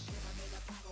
Pyramid of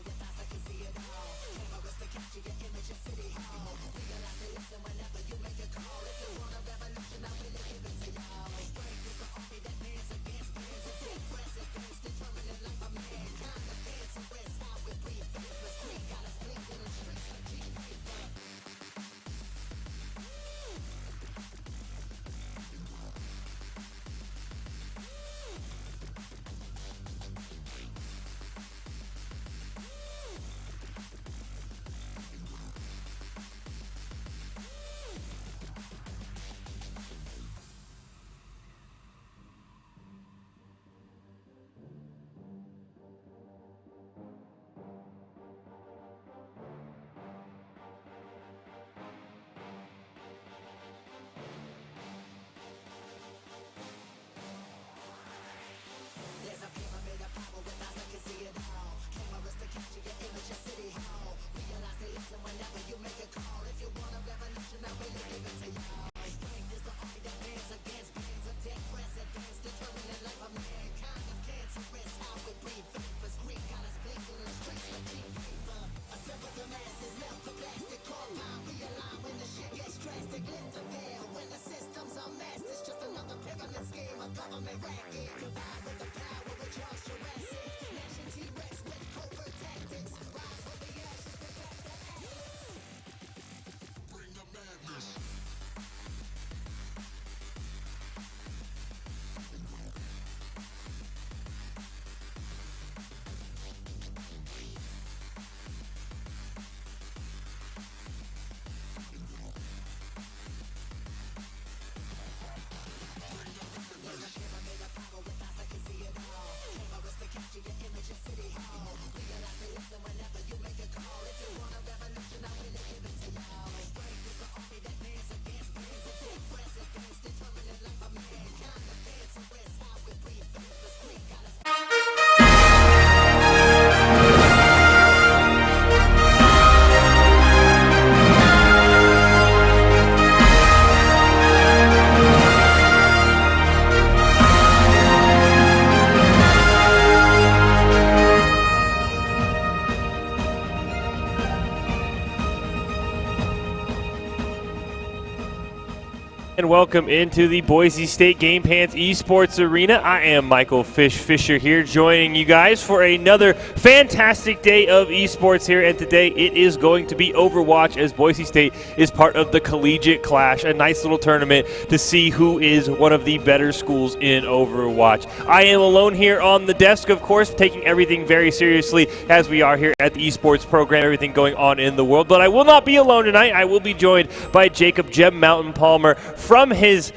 welcome into the Boise State Game Pants Esports Arena. I am Michael Fisher here, joining you guys for another fantastic day of esports here. And today it is going to be Overwatch, as Boise State is part of the Collegiate Clash, a nice little tournament to see who is one of the better schools in Overwatch. I am alone here on the desk, of course, taking everything very seriously as we are here at the esports program, everything going on in the world. But I will not be alone tonight. I will be joined by Jacob Gem Mountain Palmer from his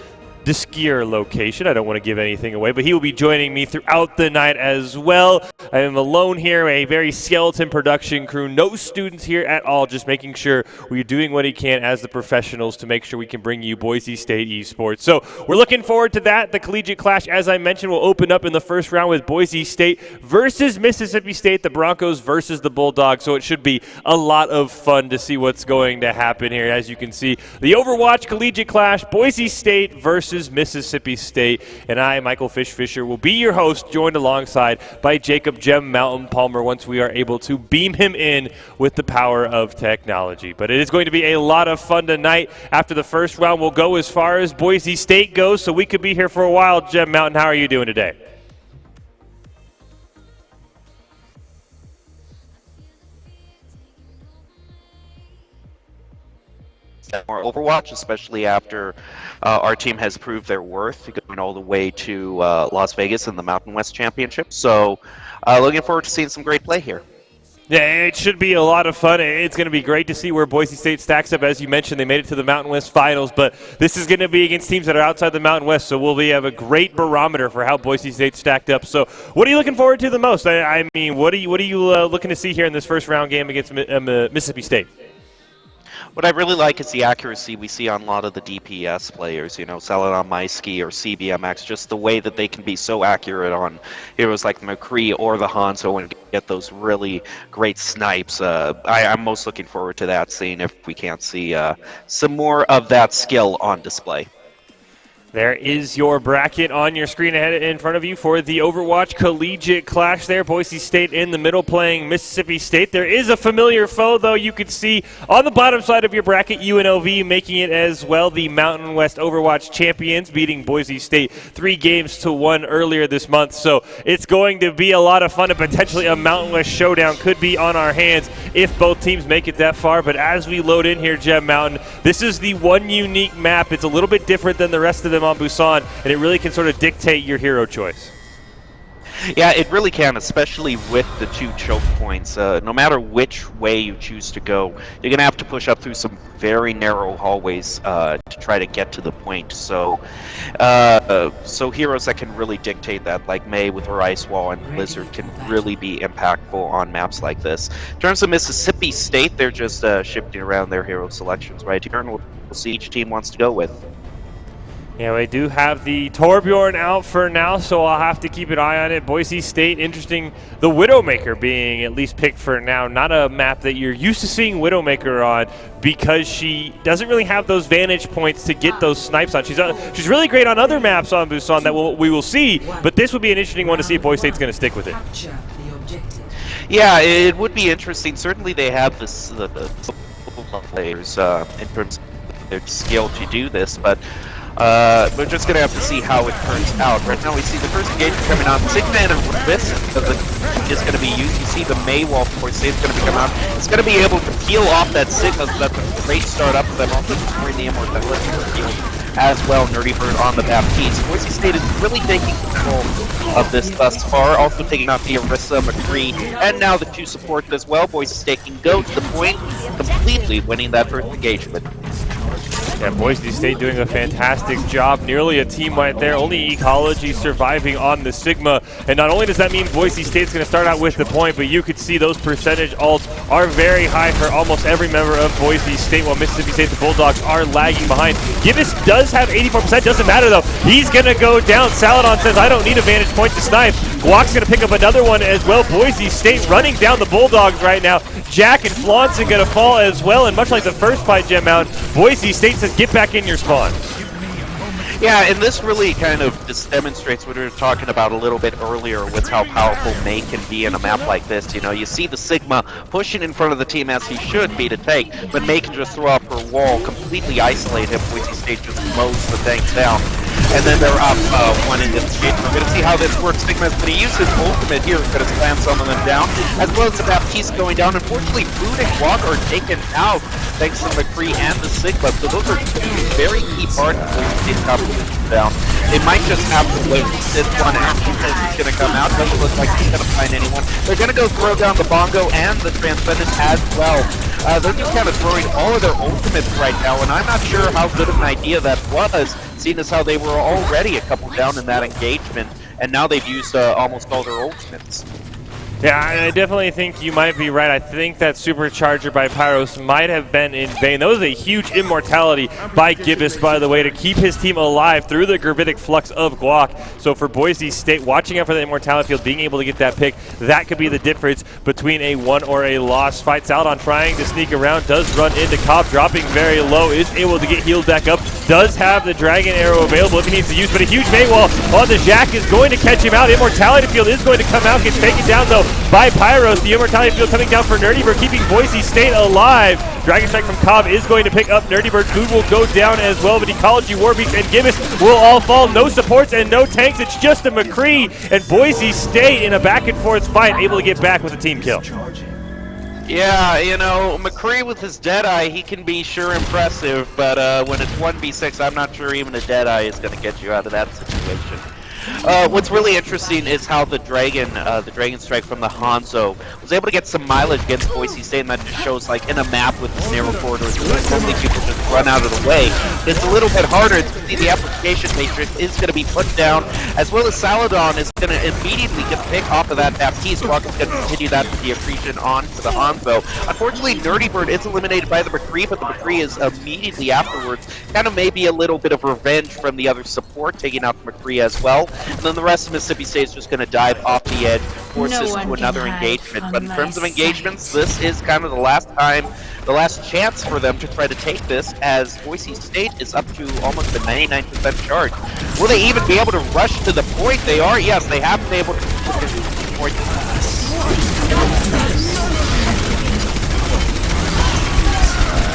skier location. I don't want to give anything away, but he will be joining me throughout the night as well. I am alone here, a very skeleton production crew, no students here at all, just making sure we're doing what he can as the professionals to make sure we can bring you Boise State esports. So we're looking forward to that. The Collegiate Clash, as I mentioned, will open up in the first round with Boise State versus Mississippi State, the Broncos versus the Bulldogs. So it should be a lot of fun to see what's going to happen here. As you can see, the Overwatch Collegiate Clash, Boise State versus Mississippi State, and I, Michael Fisher, will be your host, joined alongside by Jacob Gem Mountain Palmer once we are able to beam him in with the power of technology. But it is going to be a lot of fun tonight. After the first round, we'll go as far as Boise State goes, so we could be here for a while. Gem Mountain, how are you doing today? More Overwatch, especially after our team has proved their worth, going all the way to Las Vegas in the Mountain West Championship. So looking forward to seeing some great play here. Yeah, it should be a lot of fun. It's going to be great to see where Boise State stacks up. As you mentioned, they made it to the Mountain West Finals, but this is going to be against teams that are outside the Mountain West, so we'll have a great barometer for how Boise State stacked up. So what are you looking forward to the most? I mean, what are you looking to see here in this first round game against Mississippi State? What I really like is the accuracy we see on a lot of the DPS players, you know, Celadon Maisky or CBMX, just the way that they can be so accurate on heroes like the McCree or the Hanzo and get those really great snipes. I'm most looking forward to that, seeing if we can't see some more of that skill on display. There is your bracket on your screen ahead in front of you for the Overwatch Collegiate Clash there. Boise State in the middle playing Mississippi State. There is a familiar foe, though. You can see on the bottom side of your bracket, UNLV making it as well, the Mountain West Overwatch champions, beating Boise State 3-1 earlier this month. So it's going to be a lot of fun, and potentially a Mountain West showdown could be on our hands if both teams make it that far. But as we load in here, Gem Mountain, this is the one unique map. It's a little bit different than the rest of them on Busan, and it really can sort of dictate your hero choice. Yeah, it really can, especially with the 2 choke points. No matter which way you choose to go, you're going to have to push up through some very narrow hallways to try to get to the point. So heroes that can really dictate that, like Mei with her Ice Wall and Blizzard, can really be impactful on maps like this. In terms of Mississippi State, they're just shifting around their hero selections right here, and we'll see each team wants to go with. Yeah, we do have the Torbjorn out for now, so I'll have to keep an eye on it. Boise State, interesting. The Widowmaker being at least picked for now. Not a map that you're used to seeing Widowmaker on, because she doesn't really have those vantage points to get those snipes on. She's really great on other maps on Busan that we will see, but this would be an interesting one to see if Boise State's going to stick with it. Yeah, it would be interesting. Certainly they have the players in terms of their skill to do this, but we're just going to have to see how it turns out. Right now we see the first engagement coming out. Sigma and Abyss is going to be used. You see the Mei wall for State is going to be coming out. It's going to be able to peel off that Sigma, so that's a great start up for them. Also destroying the Immortality as well. Nerdy Bird on the Baptiste. Boise State is really taking control of this thus far. Also taking out the Orisa, McCree, and now the 2 supports as well. Boise State can go to the point, completely winning that first engagement. Yeah, Boise State doing a fantastic job. Nearly a team right there. Only Ecology surviving on the Sigma. And not only does that mean Boise State's going to start out with the point, but you could see those percentage ults are very high for almost every member of Boise State, while Mississippi State, the Bulldogs, are lagging behind. Gibbous does have 84%. Doesn't matter, though. He's going to go down. Saladon says, I don't need a vantage point to snipe. Guac's going to pick up another one as well. Boise State running down the Bulldogs right now. Jack and Flaunson going to fall as well. And much like the first fight, Gem Mountain, Boise State says, get back in your spawn. Yeah, and this really kind of just demonstrates what we were talking about a little bit earlier with how powerful May can be in a map like this. You know, you see the Sigma pushing in front of the team as he should be to take, but May can just throw up her wall, completely isolate him. Boise State just mows the tanks down. And then they're up one into the gate. We're going to see how this works. Sigma's going to use his ultimate here. He's going to slam some of them down, as well as the Baptiste going down. Unfortunately, Food and Walker are taken out thanks to McCree and the Sigma. So those are two very key parts of the competition down. They might just have to wait this one out because he's going to come out. Doesn't look like he's going to find anyone. They're going to go throw down the Bongo and the Transcendent as well. They're just kind of throwing all of their ultimates right now, and I'm not sure how good of an idea that was, seeing as how they were already a couple down in that engagement, and now they've used almost all their ultimates. Yeah, I definitely think you might be right. I think that supercharger by Pyros might have been in vain. That was a huge immortality by Gibbous, by the way, to keep his team alive through the gravitic flux of Guac. So for Boise State, watching out for the immortality field, being able to get that pick, that could be the difference between a won or a lost fight. Saladon trying to sneak around, does run into Cobb, dropping very low, is able to get healed back up, does have the Dragon Arrow available if he needs to use, but a huge May wall on the Jack is going to catch him out. Immortality field is going to come out, gets taken down though by Pyros. The immortality field coming down for Nerdybird, keeping Boise State alive. Dragon Strike from Cobb is going to pick up Nerdybird. Food will go down as well, but Ecology, Warbeast, and Gibbous will all fall. No supports and no tanks. It's just a McCree and Boise State in a back and forth fight, able to get back with a team kill. Yeah, you know, McCree with his Deadeye, he can be sure impressive, but when it's 1v6, I'm not sure even a Deadeye is going to get you out of that situation. What's really interesting is how the Dragon Strike from the Hanzo was able to get some mileage against Boise State, and that just shows, like, in a map with these narrow corridors, normally people just run out of the way. It's a little bit harder to see the application matrix is going to be put down, as well as Saladon is going to immediately get the pick off of that Baptiste. Walker's going to continue that with the accretion on to the Hanzo. Unfortunately, Nerdybird is eliminated by the McCree, but the McCree is immediately afterwards kind of maybe a little bit of revenge from the other support, taking out the McCree as well. And then the rest of Mississippi State is just going to dive off the edge, force this to another engagement. But in terms of engagements, this is kind of the last chance for them to try to take this, as Boise State is up to almost a 99% charge. Will they even be able to rush to the point? They are, yes, they have been able to the point.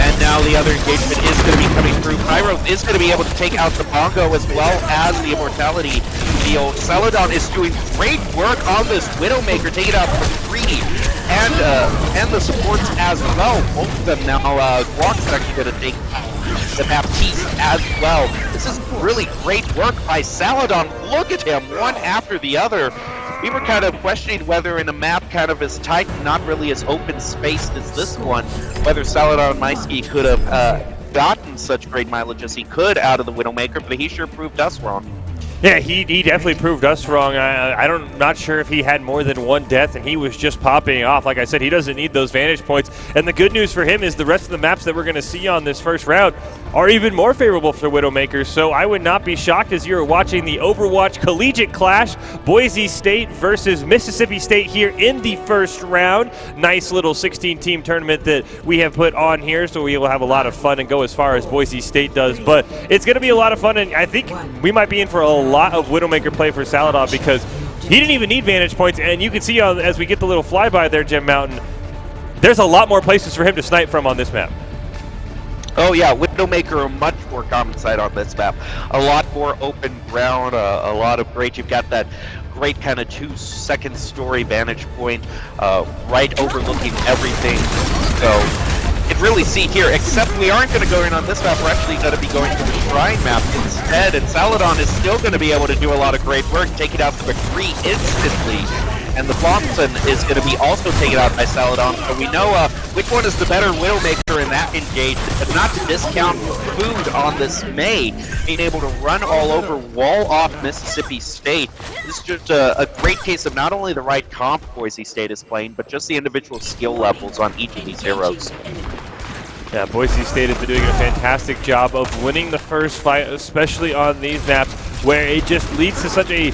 And now the other engagement is going to be coming through. Pyros is going to be able to take out the Bongo as well as the immortality field. Celadon is doing great work on this Widowmaker, taking out the 3 and the supports as well. Both of them now. Guac's actually going to take the Baptiste as well. This is really great work by Saladon. Look at him, one after the other. We were kind of questioning whether in a map kind of as tight and not really as open spaced as this one, whether Saladon Maisky could have gotten such great mileage as he could out of the Widowmaker, but he sure proved us wrong. Yeah, he definitely proved us wrong. I'm not sure if he had more than one death, and he was just popping off. Like I said, he doesn't need those vantage points. And the good news for him is the rest of the maps that we're going to see on this first round are even more favorable for Widowmakers. So I would not be shocked as you're watching the Overwatch Collegiate Clash, Boise State versus Mississippi State here in the first round. Nice little 16-team tournament that we have put on here, so we will have a lot of fun and go as far as Boise State does. But it's going to be a lot of fun, and I think we might be in for a lot of Widowmaker play for Saladon, because he didn't even need vantage points, and you can see as we get the little flyby there, Gem Mountain, there's a lot more places for him to snipe from on this map. Oh yeah, Widowmaker a much more common sight on this map. A lot more open ground, a lot of great, you've got that great kind of 2-second story vantage point right overlooking everything. So you can really see here, except we aren't going to go in on this map, we're actually going to be going to the Shrine map instead, and Saladon is still going to be able to do a lot of great work, taking out the McCree instantly, and the Thompson is going to be also taken out by Saladon, so we know which one is the better Widowmaker in that engagement, but not to discount Food on this May, being able to run all over, wall off Mississippi State. This is just a great case of not only the right comp Boise State is playing, but just the individual skill levels on each of these heroes. Yeah, Boise State has been doing a fantastic job of winning the first fight, especially on these maps, where it just leads to such a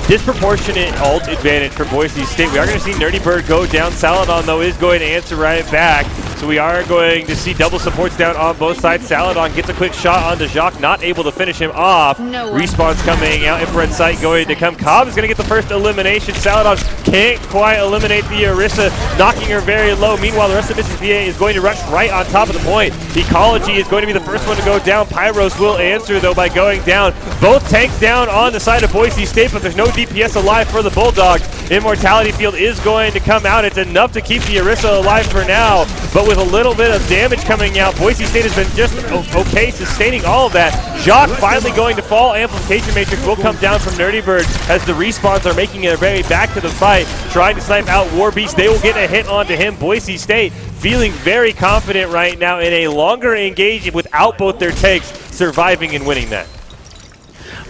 disproportionate ult advantage for Boise State. We are going to see Nerdybird go down. Saladon, though, is going to answer right back. So we are going to see double supports down on both sides. Saladon gets a quick shot onto Jacques, not able to finish him off. Respawn's coming out, infrared sight going to come. Cobb is going to get the first elimination. Saladon can't quite eliminate the Orisa, knocking her very low. Meanwhile, the rest of Mississippi is going to rush right on top of the point. Ecology is going to be the first one to go down. Pyros will answer, though, by going down. Both tanks down on the side of Boise State, but there's no DPS alive for the Bulldogs. Immortality Field is going to come out. It's enough to keep the Orisa alive for now, but with a little bit of damage coming out, Boise State has been just okay sustaining all of that. Jacques finally going to fall. Amplification Matrix will come down from Nerdy Bird as the respawns are making their way back to the fight, trying to snipe out War Beast. They will get a hit onto him. Boise State feeling very confident right now in a longer engagement without both their takes, surviving and winning that.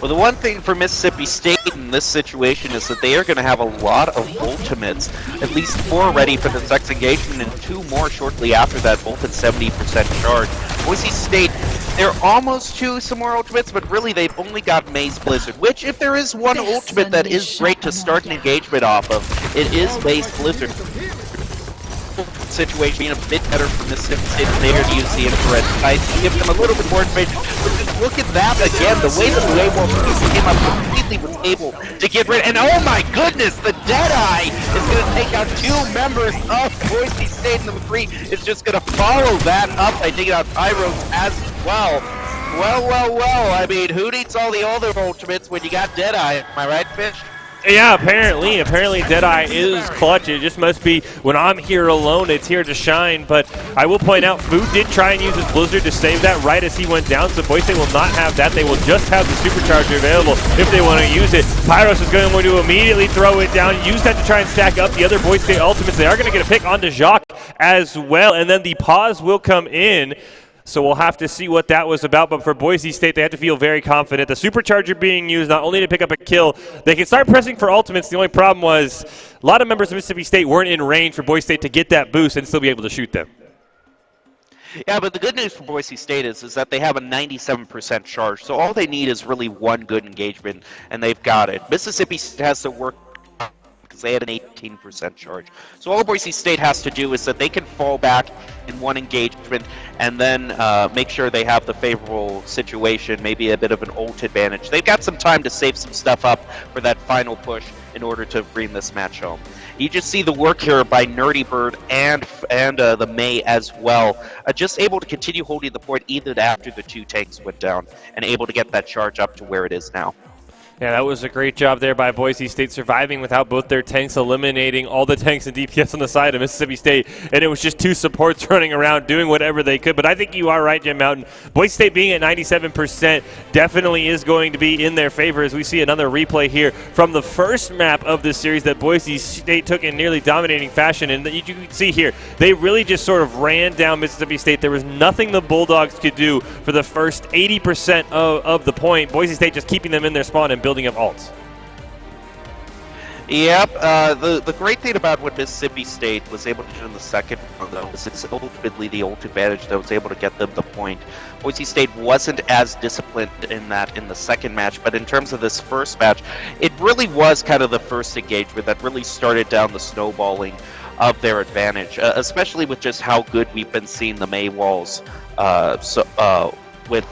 Well, the one thing for Mississippi State in this situation is that they are going to have a lot of ultimates, at least 4 ready for the next engagement and 2 more shortly after that, both at 70% charge. Boise State, they're almost to some more ultimates, but really they've only got Maze Blizzard, which if there is one ultimate that is great to start an engagement off of, it is Maze Blizzard. Situation being a bit better for Mississippi State than they are to use the infrared sights to give them a little bit more information. But just look at that again, the way that the Waywolf came up completely was able to get rid, and oh my goodness, the Deadeye is going to take out 2 members of Boise State, and the 3 is just going to follow that up by taking out Pyros as well. Well, I mean, who needs all the other ultimates when you got Deadeye, am I right, Fish? Yeah, apparently Deadeye is clutch. It just must be when I'm here alone, it's here to shine. But I will point out, Food did try and use his Blizzard to save that right as he went down, so Boise State will not have that. They will just have the Supercharger available if they want to use it. Pyros is going to immediately throw it down, use that to try and stack up the other Boise State ultimates. They are going to get a pick onto Jacques as well, and then the pause will come in. So we'll have to see what that was about, but for Boise State, they have to feel very confident. The Supercharger being used not only to pick up a kill, they can start pressing for ultimates. The only problem was a lot of members of Mississippi State weren't in range for Boise State to get that boost and still be able to shoot them. Yeah, but the good news for Boise State is that they have a 97% charge, so all they need is really one good engagement, and they've got it. Mississippi State has to work because they had an 18% charge. So all Boise State has to do is that they can fall back in one engagement and then make sure they have the favorable situation, maybe a bit of an ult advantage. They've got some time to save some stuff up for that final push in order to bring this match home. You just see the work here by Nerdy Bird and the May as well. Just able to continue holding the point even after the 2 tanks went down and able to get that charge up to where it is now. Yeah, that was a great job there by Boise State, surviving without both their tanks, eliminating all the tanks and DPS on the side of Mississippi State, and it was just 2 supports running around doing whatever they could. But I think you are right, Jim Mountain. Boise State being at 97% definitely is going to be in their favor as we see another replay here from the first map of this series that Boise State took in nearly dominating fashion. And you can see here, they really just sort of ran down Mississippi State. There was nothing the Bulldogs could do for the first 80% of the point. Boise State just keeping them in their spawn and building up ults. Yep, the great thing about what Mississippi State was able to do in the second one, though, is it's ultimately the ult advantage that was able to get them the point. Boise State wasn't as disciplined in the second match, but in terms of this first match, it really was kind of the first engagement that really started down the snowballing of their advantage, especially with just how good we've been seeing the May walls. With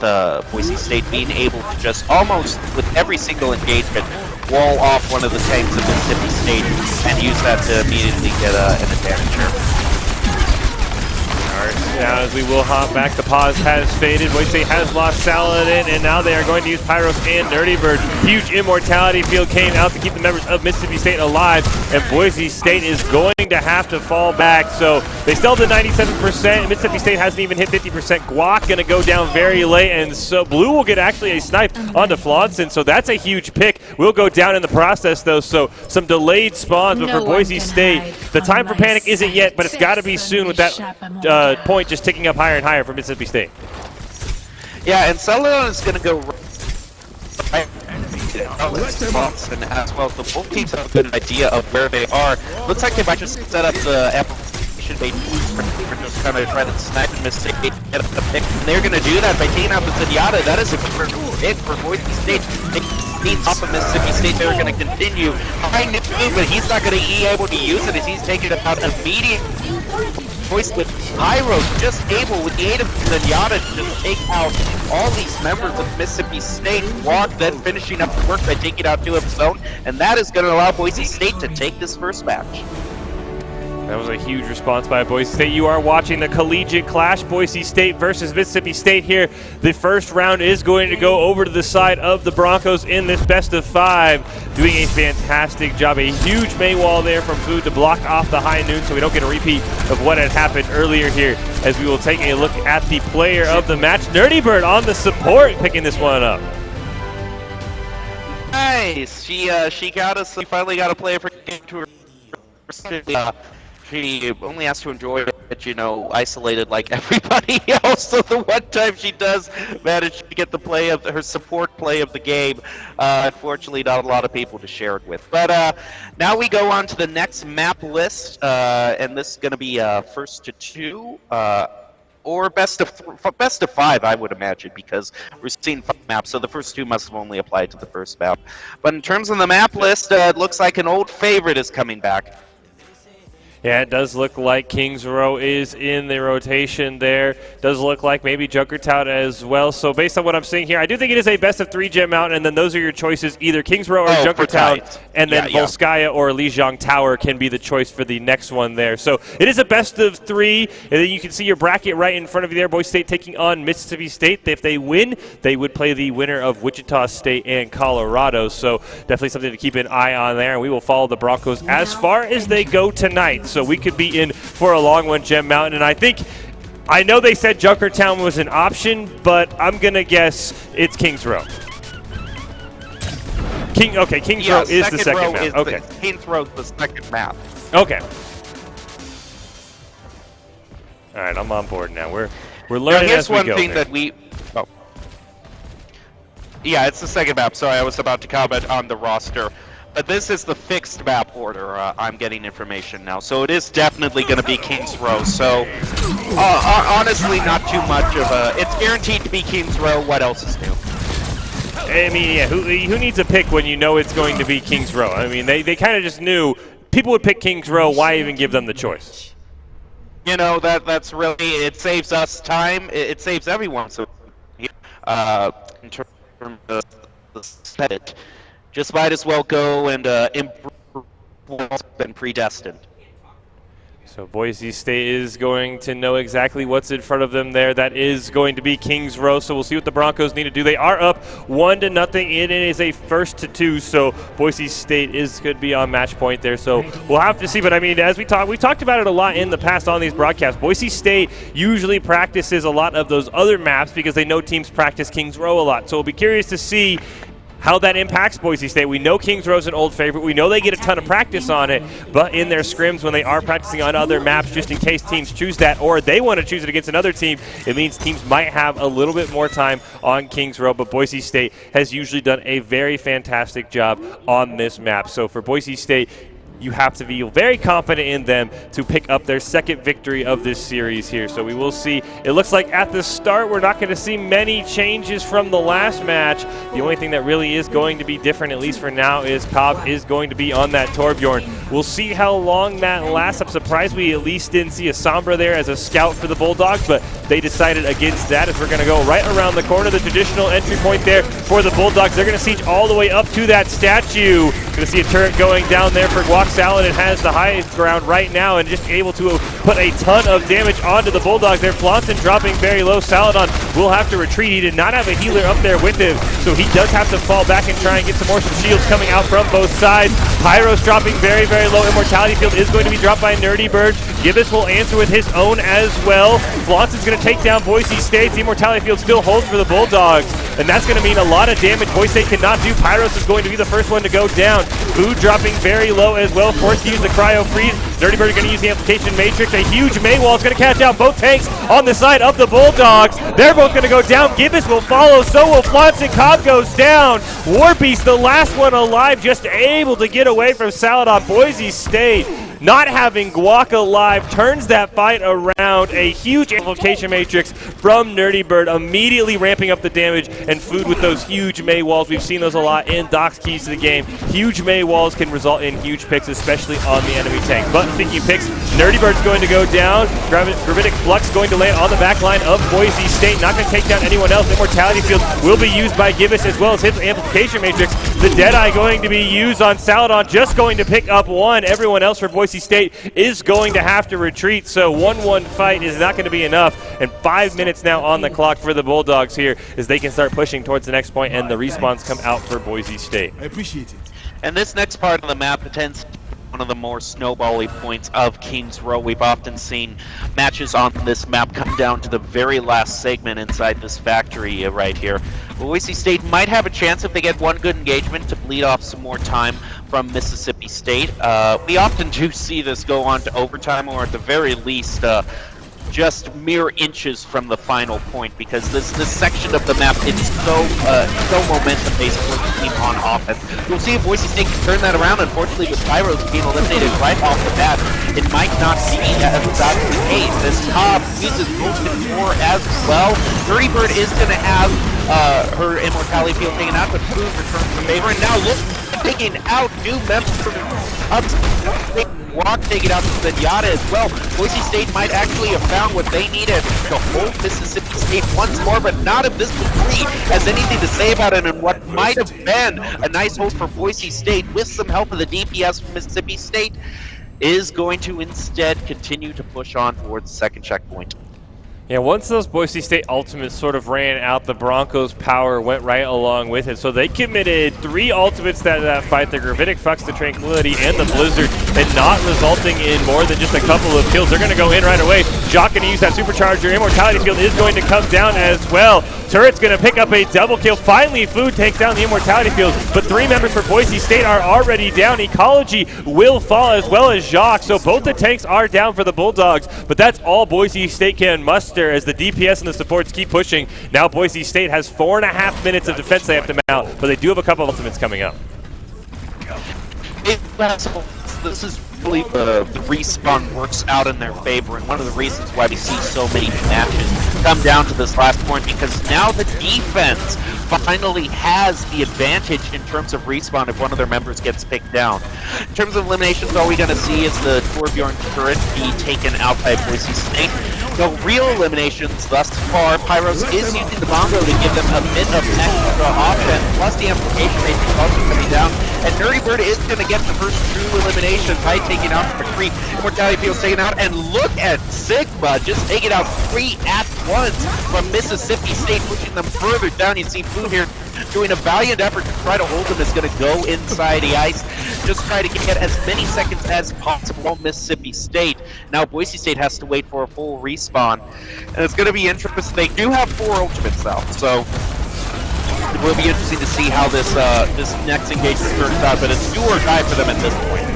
Boise State being able to just almost, with every single engagement, wall off one of the tanks of Mississippi State and use that to immediately get an advantage here. Now as we will hop back, the pause has faded. Boise State has lost Saladin, and now they are going to use Pyros and Nerdy Bird. Huge immortality field came out to keep the members of Mississippi State alive, and Boise State is going to have to fall back. So they still have the 97%. Mississippi State hasn't even hit 50%. Guac going to go down very late, and so Blue will get actually a snipe onto Flaunson, so that's a huge pick. Will go down in the process, though, so some delayed spawns, but for Boise State, the time for panic isn't yet, but it's got to be soon with that point just ticking up higher and higher for Mississippi State. Yeah, and Celadon is going to go right and as well. So both teams have a good idea of where they are. Looks like they might just set up the application bait for just kind of try to snipe and Mississippi get up the pick. And they're going to do that by taking out the Zenyatta. That is a good hit for Boise State. Off of Mississippi State, they're going to continue. I knew, but he's not going to be able to use it as he's taking it out immediately. choice with Pyro just able, with the aid of Zenyatta, to just take out all these members of Mississippi State. Walk then finishing up the work by taking out 2 of his own, and that is going to allow Boise State to take this first match. That was a huge response by Boise State. You are watching the collegiate clash, Boise State versus Mississippi State here. The first round is going to go over to the side of the Broncos in this best of 5. Doing a fantastic job. A huge Maywall there from Food to block off the high noon so we don't get a repeat of what had happened earlier here, as we will take a look at the player of the match. Nerdy Bird on the support, picking this one up. Nice. She got us. She finally got a player for game to her. She only has to enjoy it, you know, isolated like everybody else. So the one time she does manage to get the play of her support play of the game, unfortunately, not a lot of people to share it with. But now we go on to the next map list, and this is going to be first to 2. Or best of 5, I would imagine, because we're seeing 5 maps, so the first 2 must have only applied to the first map. But in terms of the map list, it looks like an old favorite is coming back. Yeah, it does look like Kings Row is in the rotation there. Does look like maybe Junkertown as well. So based on what I'm seeing here, I do think it is a best of 3 Gem Mountain, and then those are your choices. Either Kings Row or Junkertown, and then Volskaya or Lijiang Tower can be the choice for the next one there. So it is a best of 3, and then you can see your bracket right in front of you there. Boise State taking on Mississippi State. If they win, they would play the winner of Wichita State and Colorado. So definitely something to keep an eye on there, and we will follow the Broncos as far as they go tonight. So we could be in for a long one, Gem Mountain. And I know they said Junkertown was an option, but I'm going to guess it's Kings Row. Kings Row is the second map. Okay. Kings Row is the second map. Okay. All right, I'm on board now. We're learning as we go. Here's one thing that we... Oh. Yeah, it's the second map. Sorry, I was about to comment on the roster. But this is the fixed map order. I'm getting information now, so it is definitely going to be Kings Row. So, honestly, not too much of a. It's guaranteed to be Kings Row. What else is new? I mean, yeah. Who needs a pick when you know it's going to be Kings Row? I mean, they kind of just knew people would pick Kings Row. Why even give them the choice? You know, that's really, it saves us time. It saves everyone. So, in terms of the set. Just might as well go and improve what's been predestined. So Boise State is going to know exactly what's in front of them there. That is going to be Kings Row. So we'll see what the Broncos need to do. They are up 1-0. It is a first to 2. So Boise State could be on match point there. So we'll have to see. But I mean, as we talked about it a lot in the past on these broadcasts. Boise State usually practices a lot of those other maps because they know teams practice Kings Row a lot. So we'll be curious to see how that impacts Boise State. We know Kings Row's an old favorite. We know they get a ton of practice on it, but in their scrims when they are practicing on other maps, just in case teams choose that or they want to choose it against another team, it means teams might have a little bit more time on Kings Row, but Boise State has usually done a very fantastic job on this map. So for Boise State, you have to be very confident in them to pick up their second victory of this series here. So we will see. It looks like at the start we're not going to see many changes from the last match. The only thing that really is going to be different, at least for now, is Cobb is going to be on that Torbjorn. We'll see how long that lasts. I'm surprised we at least didn't see a Sombra there as a scout for the Bulldogs, but they decided against that as we're going to go right around the corner, the traditional entry point there for the Bulldogs. They're going to siege all the way up to that statue. Going to see a turret going down there for Guac Saladin has the high ground right now and just able to put a ton of damage onto the Bulldogs there. Flaunton dropping very low. Saladin will have to retreat. He did not have a healer up there with him, so he does have to fall back and try and get some shields coming out from both sides. Pyro's dropping very, very low. Immortality Field is going to be dropped by Nerdy Bird. Gibbous will answer with his own as well. Flaunton's going to take down Boise State. The Immortality Field still holds for the Bulldogs, and that's going to mean a lot of damage Boise State cannot do. Pyros is going to be the first one to go down. Food dropping very low as well, forced to use the Cryo Freeze. Nerdy Bird is going to use the Amplification Matrix. A huge Maywall is going to catch out both tanks on the side of the Bulldogs. They're both going to go down. Gibbous will follow, so will Flaunton. Cobb goes down. Warbeast, the last one alive, just able to get away from Saladin. Boise State not having Guac alive turns that fight around. A huge amplification matrix from Nerdy Bird, immediately ramping up the damage, and Food with those huge Mei walls. We've seen those a lot in Doc's keys to the game. Huge Mei walls can result in huge picks, especially on the enemy tank. But speaking of picks, Nerdy Bird's going to go down. Gravitic Flux going to land on the back line of Boise State. Not going to take down anyone else. Immortality Field will be used by Gibus as well as his amplification matrix. The Deadeye going to be used on Saladon, just going to pick up one. Everyone else for Boise State is going to have to retreat, so 1-1 fight is not going to be enough. And 5 minutes now on the clock for the Bulldogs here as they can start pushing towards the next point, and the respawns come out for Boise State. I appreciate it. And this next part of the map tends to be one of the more snowbally points of Kings Row. We've often seen matches on this map come down to the very last segment inside this factory right here. Boise State might have a chance if they get one good engagement to bleed off some more time from Mississippi State. We often do see this go on to overtime, or at the very least just mere inches from the final point, because this section of the map is so momentum based for the team on offense. We'll see if Boise State can turn that around. Unfortunately, with Pyros being eliminated right off the bat, it might not be that's the case. As Cobb uses Vulcan 4 as well, Nerdy Bird is going to have her Immortality Field taken out, but Food returns to favor, and now look, taking out new members of Walk, taking out the Zenyatta as well. Boise State might actually have found what they needed to hold Mississippi State once more, but not if this degree has anything to say about it, and what might have been a nice hold for Boise State with some help of the DPS from Mississippi State is going to instead continue to push on towards the second checkpoint. Yeah, once those Boise State ultimates sort of ran out, the Broncos' power went right along with it. So they committed 3 ultimates that fight, the Gravitic Flux, the Tranquility, and the Blizzard, and not resulting in more than just a couple of kills. They're going to go in right away. Jock going to use that Supercharger. Immortality Field is going to come down as well. Turret's going to pick up a double kill. Finally, Food takes down the Immortality Field, but 3 members for Boise State are already down. Ecology will fall as well as Jock, so both the tanks are down for the Bulldogs, but that's all Boise State can muster as the DPS and the supports keep pushing. Now Boise State has 4.5 minutes of defense they have to mount, but they do have a couple of ultimates coming up. This is really the respawn works out in their favor, and one of the reasons why we see so many matches come down to this last point, because now the defense finally has the advantage in terms of respawn if one of their members gets picked down. In terms of eliminations, all we're going to see is the Torbjorn turret be taken out by Boise State. No real eliminations thus far. Pyros is using the Bongo to give them a bit of extra offense, plus the amplification matrix also coming down. And Nerdy Bird is going to get the first true elimination by taking out McCree. Immortality Field's taken out, and look at Sigma just taking out 3 at once from Mississippi State, pushing them further down. You see Food here doing a valiant effort to try to hold them. Is going to go inside the ice, just try to get as many seconds as possible on Mississippi State. Now Boise State has to wait for a full respawn, and it's going to be interesting. They do have 4 ultimates though, so it will be interesting to see how this this next engagement turns out, but it's do or die for them at this point.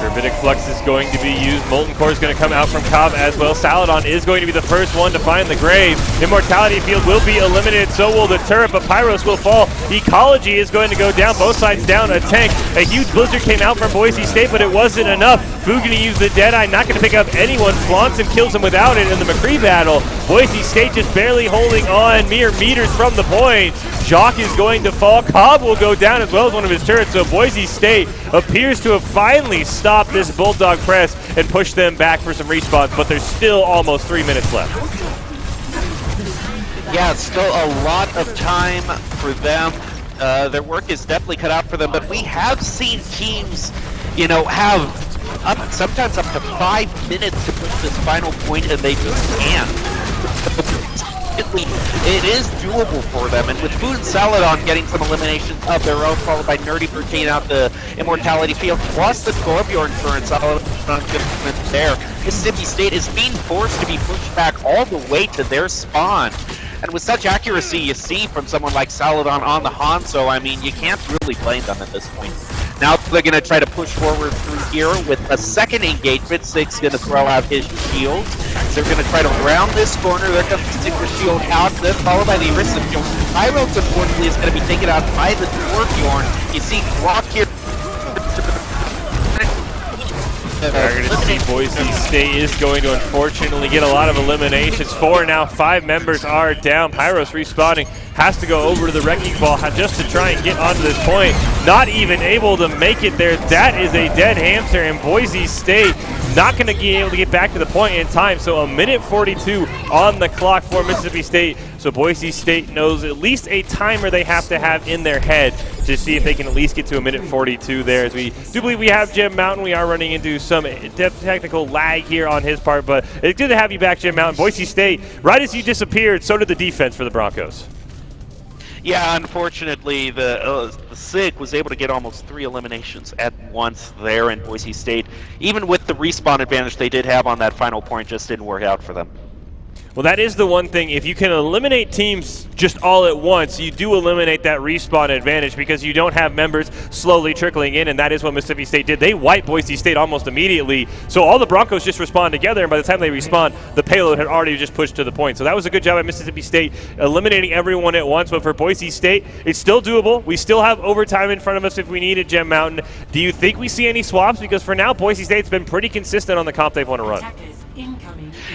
Gravitic Flux is going to be used. Molten Core is going to come out from Cobb as well. Saladon is going to be the first one to find the grave. Immortality Field will be eliminated, so will the turret, but Pyros will fall. Ecology is going to go down, both sides down a tank. A huge Blizzard came out from Boise State, but it wasn't enough. Food going to use the Deadeye, not going to pick up anyone. Flaunson kills him without it in the McCree battle. Boise State just barely holding on, mere meters from the point. Jock is going to fall. Cobb will go down as well as one of his turrets, so Boise State appears to have finally stopped this Bulldog press and pushed them back for some respawns, but there's still almost 3 minutes left. Yeah, still a lot of time for them. Their work is definitely cut out for them, but we have seen teams, you know, have sometimes up to 5 minutes to push this final point, and they just can't. It is doable for them, and with Food and Saladon getting some eliminations of their own, followed by Nerdy Bird taking out the Immortality Field, plus the Torbjorn turret, Saladon there. Mississippi State is being forced to be pushed back all the way to their spawn. And with such accuracy you see from someone like Saladon on the Hanzo, I mean, you can't really blame them at this point. Now they're going to try to push forward through here with a second engagement. Sig's going to throw out his shield. They're going to try to round this corner. There comes the Sigma shield out, then followed by the Arista shield. Pyros, unfortunately, is going to be taken out by the Torbjorn. You see Glock here. We're going to see Boise State is going to unfortunately get a lot of eliminations. 4 now, 5 members are down. Pyros respawning, has to go over to the wrecking ball just to try and get onto this point. Not even able to make it there. That is a dead hamster, and Boise State not going to be able to get back to the point in time. So a minute 42 on the clock for Mississippi State. So Boise State knows at least a timer they have to have in their head to see if they can at least get to a minute 42 there. As we do believe we have Jim Mountain. We are running into some technical lag here on his part, but it's good to have you back, Jim Mountain. Boise State, right as you disappeared, so did the defense for the Broncos. Yeah, unfortunately, the SIG was able to get almost 3 eliminations at once there in Boise State. Even with the respawn advantage they did have on that final point, just didn't work out for them. Well, that is the one thing. If you can eliminate teams just all at once, you do eliminate that respawn advantage because you don't have members slowly trickling in, and that is what Mississippi State did. They wiped Boise State almost immediately, so all the Broncos just respawn together, and by the time they respawn, the payload had already just pushed to the point. So that was a good job at Mississippi State, eliminating everyone at once. But for Boise State, it's still doable. We still have overtime in front of us if we need it, Gem Mountain. Do you think we see any swaps? Because for now, Boise State's been pretty consistent on the comp they've want to run.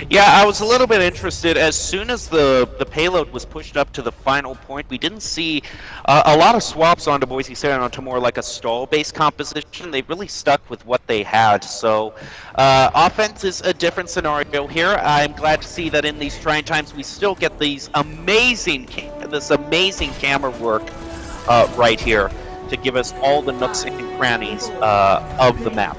Yeah, I was a little bit interested. As soon as the payload was pushed up to the final point, we didn't see a lot of swaps onto Boise State onto more like a stall-based composition. They really stuck with what they had. So offense is a different scenario here. I'm glad to see that in these trying times we still get these amazing camera work right here to give us all the nooks and crannies of the map.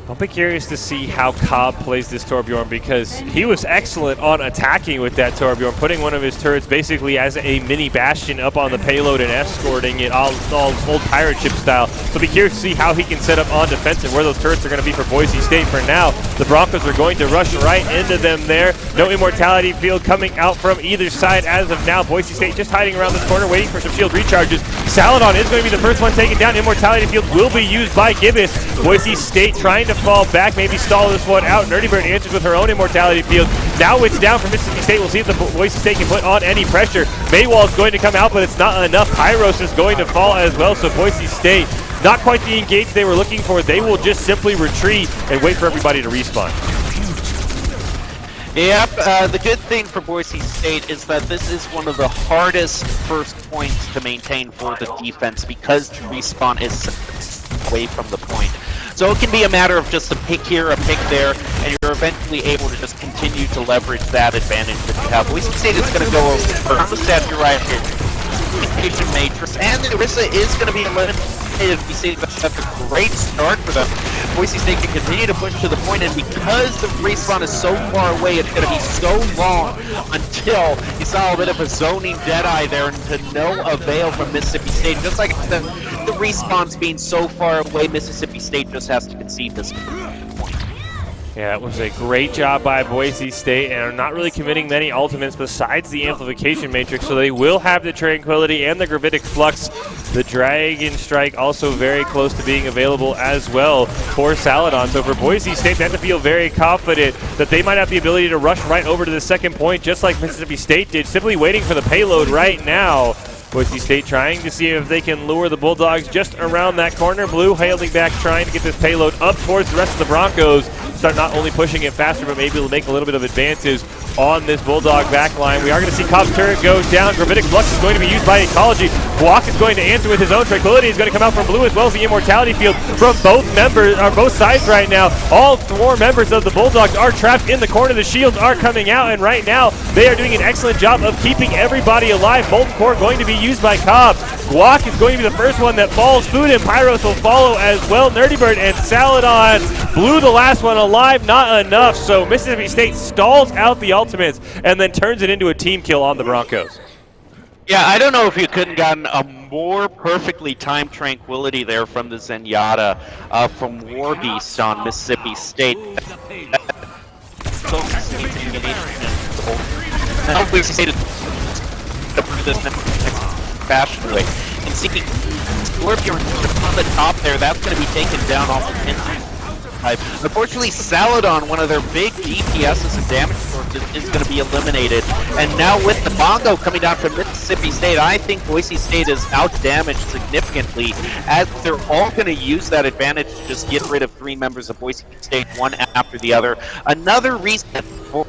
I'll be curious to see how Cobb plays this Torbjorn, because he was excellent on attacking with that Torbjorn, putting one of his turrets basically as a mini bastion up on the payload and escorting it all old pirate ship style. So I'll be curious to see how he can set up on defense and where those turrets are going to be for Boise State. For now, the Broncos are going to rush right into them there. No immortality field coming out from either side as of now. Boise State just hiding around this corner, waiting for some shield recharges. Saladon is going to be the first one taken down. Immortality field will be used by Gibbous. Boise State trying to fall back, maybe stall this one out. Nerdy Bird answers with her own immortality field. Now it's down for Mississippi State. We'll see if the Boise State can put on any pressure. Maywall is going to come out, but it's not enough. Pyros is going to fall as well, so Boise State, not quite the engage they were looking for. They will just simply retreat and wait for everybody to respawn. Yep, the good thing for Boise State is that this is one of the hardest first points to maintain for the defense because the respawn is away from the point. So it can be a matter of just a pick here, a pick there, and you're eventually able to just continue to leverage that advantage that you have. Boise State is going to go over. I'm the stat you're right here. Communication matrix, and Orisa is going to be eliminated. We see that's a great start for them. Boise State can continue to push to the point, and because the respawn is so far away, it's going to be so long until you saw a bit of a zoning deadeye there, and to no avail from Mississippi State. Just like the respawn's being so far away, Mississippi State just has to concede this point. Yeah, it was a great job by Boise State, and are not really committing many ultimates besides the amplification matrix, so they will have the Tranquility and the Gravitic Flux. The Dragon Strike also very close to being available as well for Saladon. So for Boise State, they have to feel very confident that they might have the ability to rush right over to the second point, just like Mississippi State did, simply waiting for the payload right now. Boise State trying to see if they can lure the Bulldogs just around that corner. Blue hailing back, trying to get this payload up towards the rest of the Broncos. Start not only pushing it faster, but maybe make a little bit of advances on this Bulldog backline. We are going to see Cobb's turret go down. Gravitic Flux is going to be used by Ecology. Guac is going to answer with his own. Tranquility is going to come out from Blue, as well as the Immortality Field from both members, or both sides right now. All 4 members of the Bulldogs are trapped in the corner. The shields are coming out, and right now they are doing an excellent job of keeping everybody alive. Molten Core going to be used by Cobb. Guac is going to be the first one that falls. Food and Pyros will follow as well. Nerdy Bird and Saladon blew the last one alive, not enough. So Mississippi State stalls out the ultimates and then turns it into a team kill on the Broncos. Yeah, I don't know if you couldn't gotten a more perfectly timed Tranquility there from the Zenyatta from Warbeast on Mississippi State. Now we see this fashion way. And see Scorpion on the top there, that's going to be taken down off the pin. 5. Unfortunately, Saladon, one of their big DPSs and damage sources, is going to be eliminated. And now with the Bongo coming down from Mississippi State, I think Boise State is out-damaged significantly, as they're all going to use that advantage to just get rid of 3 members of Boise State, one after the other. Another reason for...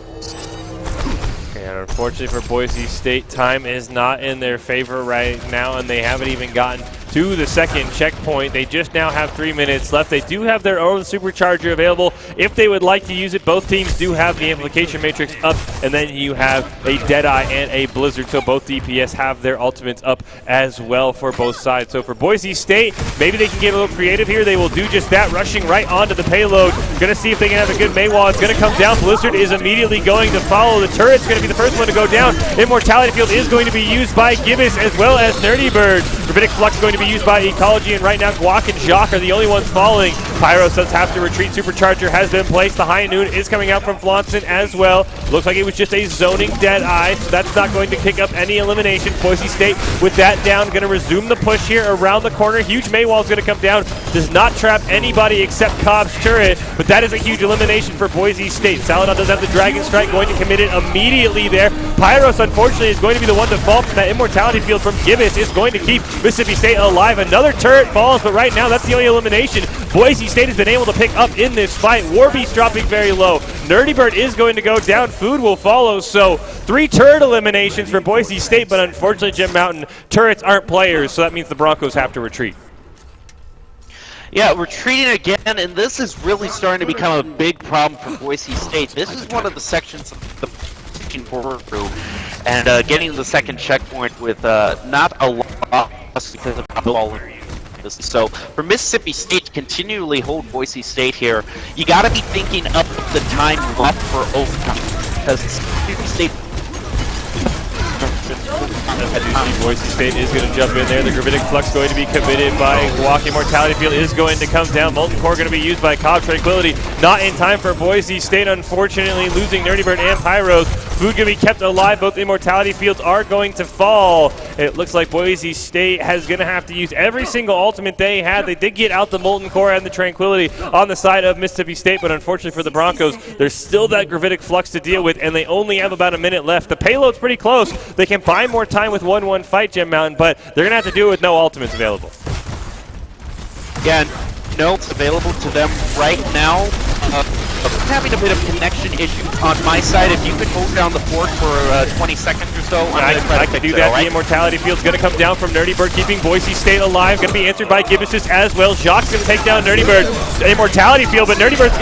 And unfortunately for Boise State, time is not in their favor right now, and they haven't even gotten to the second checkpoint. They just now have 3 minutes left. They do have their own supercharger available if they would like to use it. Both teams do have the amplification matrix up, and then you have a Deadeye and a Blizzard, so both DPS have their ultimates up as well for both sides. So for Boise State, maybe they can get a little creative here. They will do just that, rushing right onto the payload. Going to see if they can have a good Maywall. It's going to come down. Blizzard is immediately going to follow. The turret's going to be the first one to go down. Immortality Field is going to be used by Gibbous as well as Nerdy Bird. Rabbinic Flux going to be used by Ecology, and right now Guac and Jacques are the only ones falling. Pyros does have to retreat. Supercharger has been placed. The High Noon is coming out from Flaunson as well. Looks like it was just a zoning Deadeye, so that's not going to pick up any elimination. Boise State with that down, going to resume the push here around the corner. Huge Maywall is going to come down. Does not trap anybody except Cobb's turret, but that is a huge elimination for Boise State. Saladon does have the Dragon Strike, going to commit it immediately there. Pyros, unfortunately, is going to be the one to fall from that Immortality Field from Gibbous. Is going to keep Mississippi State alive. Another turret falls, but right now that's the only elimination Boise State has been able to pick up in this fight. Warbeast dropping very low. Nerdy Bird is going to go down. Food will follow. So 3 turret eliminations for Boise State, but unfortunately, Jim Mountain, turrets aren't players, so that means the Broncos have to retreat. Yeah, retreating again, and this is really starting to become a big problem for Boise State. This is one of the sections of the pushing forward through, and getting to the second checkpoint with not a lot because of all this. So for Mississippi State to continually hold Boise State here, you got to be thinking of the time left for overtime, because Mississippi State. Boise State is going to jump in there. The Gravitic Flux going to be committed by Guac. Immortality Field is going to come down. Molten Core going to be used by Cobb. Tranquility not in time for Boise State, unfortunately losing Nerdy Bird and Pyros. Food going to be kept alive. Both Immortality Fields are going to fall. It looks like Boise State has going to have to use every single ultimate they had. They did get out the Molten Core and the Tranquility on the side of Mississippi State, but unfortunately for the Broncos, there's still that Gravitic Flux to deal with, and they only have about a minute left. The payload's pretty close. They can buy more time with 1-1 fight, Jim Mountain, but they're going to have to do it with no ultimates available. Yeah, no, it's available to them right now. I'm having a bit of connection issue on my side. If you could hold down the fort for 20 seconds or so, I can do that. Right? The Immortality Field's going to come down from Nerdy Bird, keeping Boise State alive. Going to be answered by Gibbous as well. Jacques going to take down Nerdy Bird. Immortality Field, but Nerdy Bird's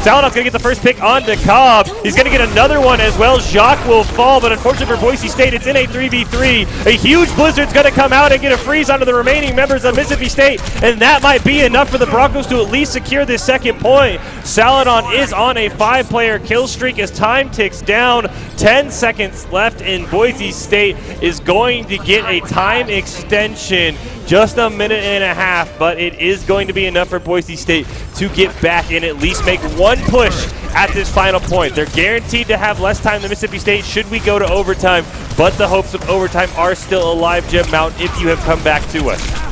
Saladon's going to get the first pick onto Cobb. He's going to get another one as well. Jacques will fall, but unfortunately for Boise State, it's in a 3v3. A huge Blizzard's going to come out and get a freeze onto the remaining members of Mississippi State, and that might be enough for the Broncos to at least secure this second point. Saladon is on a 5-player kill streak as time ticks down. 10 seconds left, and Boise State is going to get a time extension. Just a minute and a half, but it is going to be enough for Boise State to get back and at least make one push at this final point. They're guaranteed to have less time than Mississippi State should we go to overtime, but the hopes of overtime are still alive, Jim Mountain, if you have come back to us.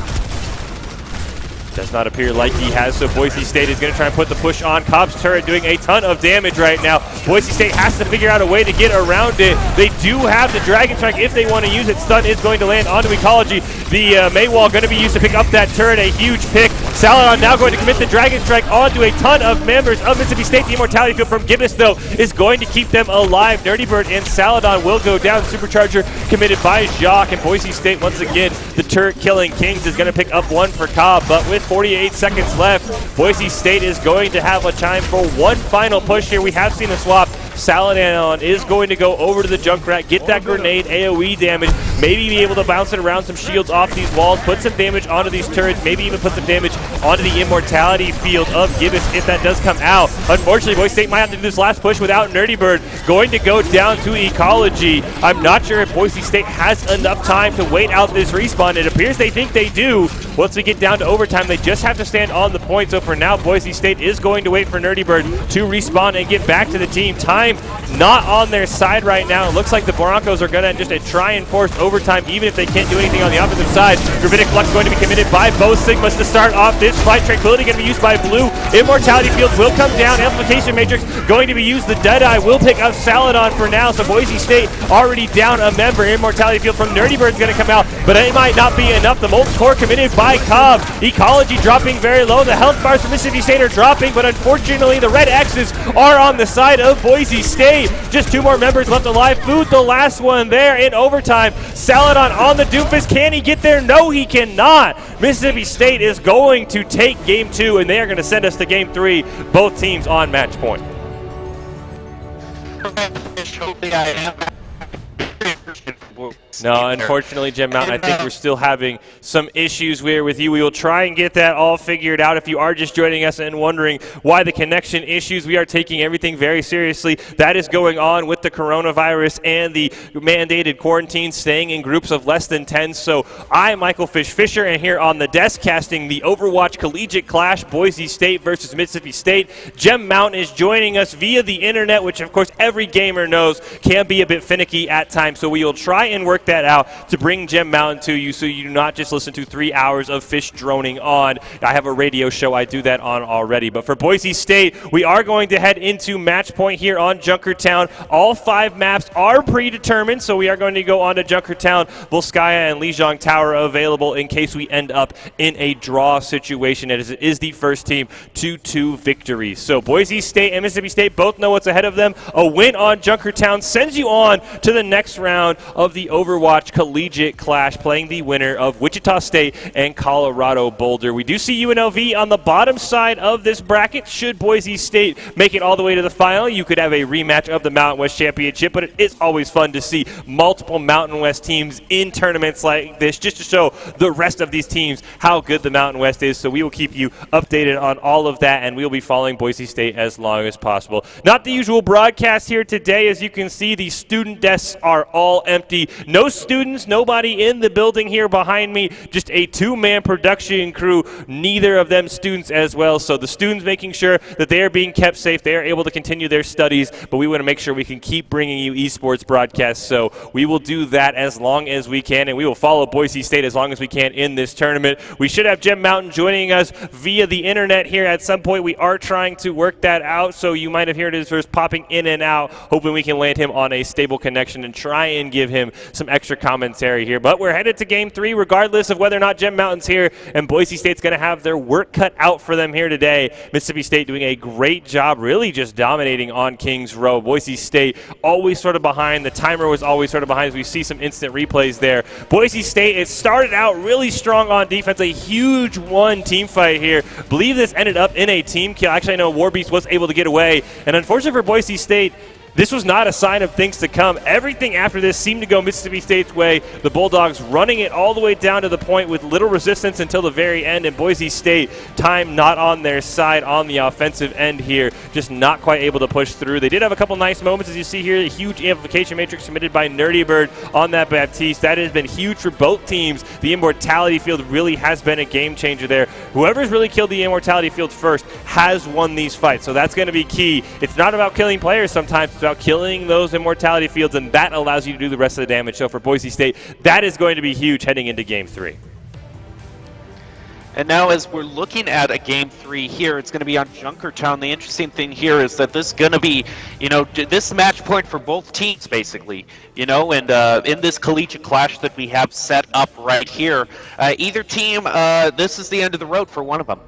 Does not appear like he has, so Boise State is going to try and put the push on. Cobb's turret doing a ton of damage right now. Boise State has to figure out a way to get around it. They do have the Dragon Strike if they want to use it. Stun is going to land onto Ecology. The Maywall going to be used to pick up that turret, a huge pick. Saladon now going to commit the Dragon Strike onto a ton of members of Mississippi State. The Immortality Field from Gibbous, though, is going to keep them alive. Nerdy Bird and Saladon will go down. Supercharger committed by Jacques, and Boise State, once again, the turret killing Kings is going to pick up one for Cobb, but with 48 seconds left, Boise State is going to have a time for one final push here. We have seen a swap. Saladon is going to go over to the Junkrat, get that grenade AoE damage, maybe be able to bounce it around some shields off these walls, put some damage onto these turrets, maybe even put some damage onto the Immortality Field of Gibbous if that does come out. Unfortunately, Boise State might have to do this last push without Nerdy Bird. Going to go down to Ecology. I'm not sure if Boise State has enough time to wait out this respawn. It appears they think they do, Once we get down to overtime, they just have to stand on the point. So for now, Boise State is going to wait for Nerdy Bird to respawn and get back to the team. Time not on their side right now. It looks like the Broncos are going to just try and force overtime, even if they can't do anything on the offensive side. Gravitic Flux going to be committed by both Sigmas to start off this fight. Tranquility going to be used by Blue. Immortality Field will come down. Amplification Matrix going to be used. The Deadeye will pick up Saladon for now. So Boise State already down a member. Immortality Field from Nerdy Bird's going to come out, but it might not be enough. The Molten Core committed by Cobb. Ecology dropping very low. The health bars from Mississippi State are dropping, but unfortunately the red X's are on the side of Boise State. Just 2 more members left alive. Food, the last one there in overtime. Saladon on the Doomfist. Can he get there? No, he cannot. Mississippi State is going to take game 2, and they are going to send us to game 3. Both teams on match point. No, unfortunately, Gem Mountain, I think we're still having some issues here with you. We will try and get that all figured out. If you are just joining us and wondering why the connection issues, we are taking everything very seriously. That is going on with the coronavirus and the mandated quarantine, staying in groups of less than 10. So I'm Michael Fish Fisher, and here on the desk casting the Overwatch Collegiate Clash, Boise State versus Mississippi State. Gem Mountain is joining us via the internet, which of course every gamer knows can be a bit finicky at times. So we will try and work that out to bring Gem Mountain to you so you do not just listen to 3 hours of Fish droning on. I have a radio show I do that on already. But for Boise State, we are going to head into match point here on Junkertown. All 5 maps are predetermined, so we are going to go on to Junkertown, Volskaya, and Lijiang Tower available in case we end up in a draw situation, as it is the first team to 2 victories. So Boise State and Mississippi State both know what's ahead of them. A win on Junkertown sends you on to the next round of the Overwatch Collegiate Clash, playing the winner of Wichita State and Colorado Boulder. We do see UNLV on the bottom side of this bracket. Should Boise State make it all the way to the final, you could have a rematch of the Mountain West Championship, but it is always fun to see multiple Mountain West teams in tournaments like this, just to show the rest of these teams how good the Mountain West is. So we will keep you updated on all of that, and we'll be following Boise State as long as possible. Not the usual broadcast here today. As you can see, the student desks are all empty. No students, nobody in the building here behind me, just a 2-man production crew, neither of them students as well. So the students making sure that they are being kept safe, they are able to continue their studies, but we want to make sure we can keep bringing you esports broadcasts. So we will do that as long as we can, and we will follow Boise State as long as we can in this tournament. We should have Gem Mountain joining us via the internet here at some point. We are trying to work that out, so you might have heard his first popping in and out, hoping we can land him on a stable connection and try and give him some extra commentary here. But we're headed to game 3 regardless of whether or not Gem Mountain's here, and Boise State's going to have their work cut out for them here today. Mississippi State doing a great job, really just dominating on Kings Row. Boise State always sort of behind. The timer was always sort of behind, as we see some instant replays there. Boise State, it started out really strong on defense, a huge team fight here. I believe this ended up in a team kill. Actually, I know Warbeast was able to get away, and unfortunately for Boise State, this was not a sign of things to come. Everything after this seemed to go Mississippi State's way. The Bulldogs running it all the way down to the point with little resistance until the very end, and Boise State, time not on their side on the offensive end here, just not quite able to push through. They did have a couple nice moments, as you see here, a huge amplification matrix submitted by Nerdy Bird on that Baptiste. That has been huge for both teams. The Immortality Field really has been a game changer there. Whoever's really killed the Immortality Field first has won these fights, so that's going to be key. It's not about killing players sometimes, it's about killing those Immortality Fields, and that allows you to do the rest of the damage. So for Boise State, that is going to be huge heading into game 3. And now as we're looking at a game 3 here, it's going to be on Junkertown. The interesting thing here is that this is going to be, this match point for both teams, basically, and in this collegiate clash that we have set up right here, either team, this is the end of the road for one of them.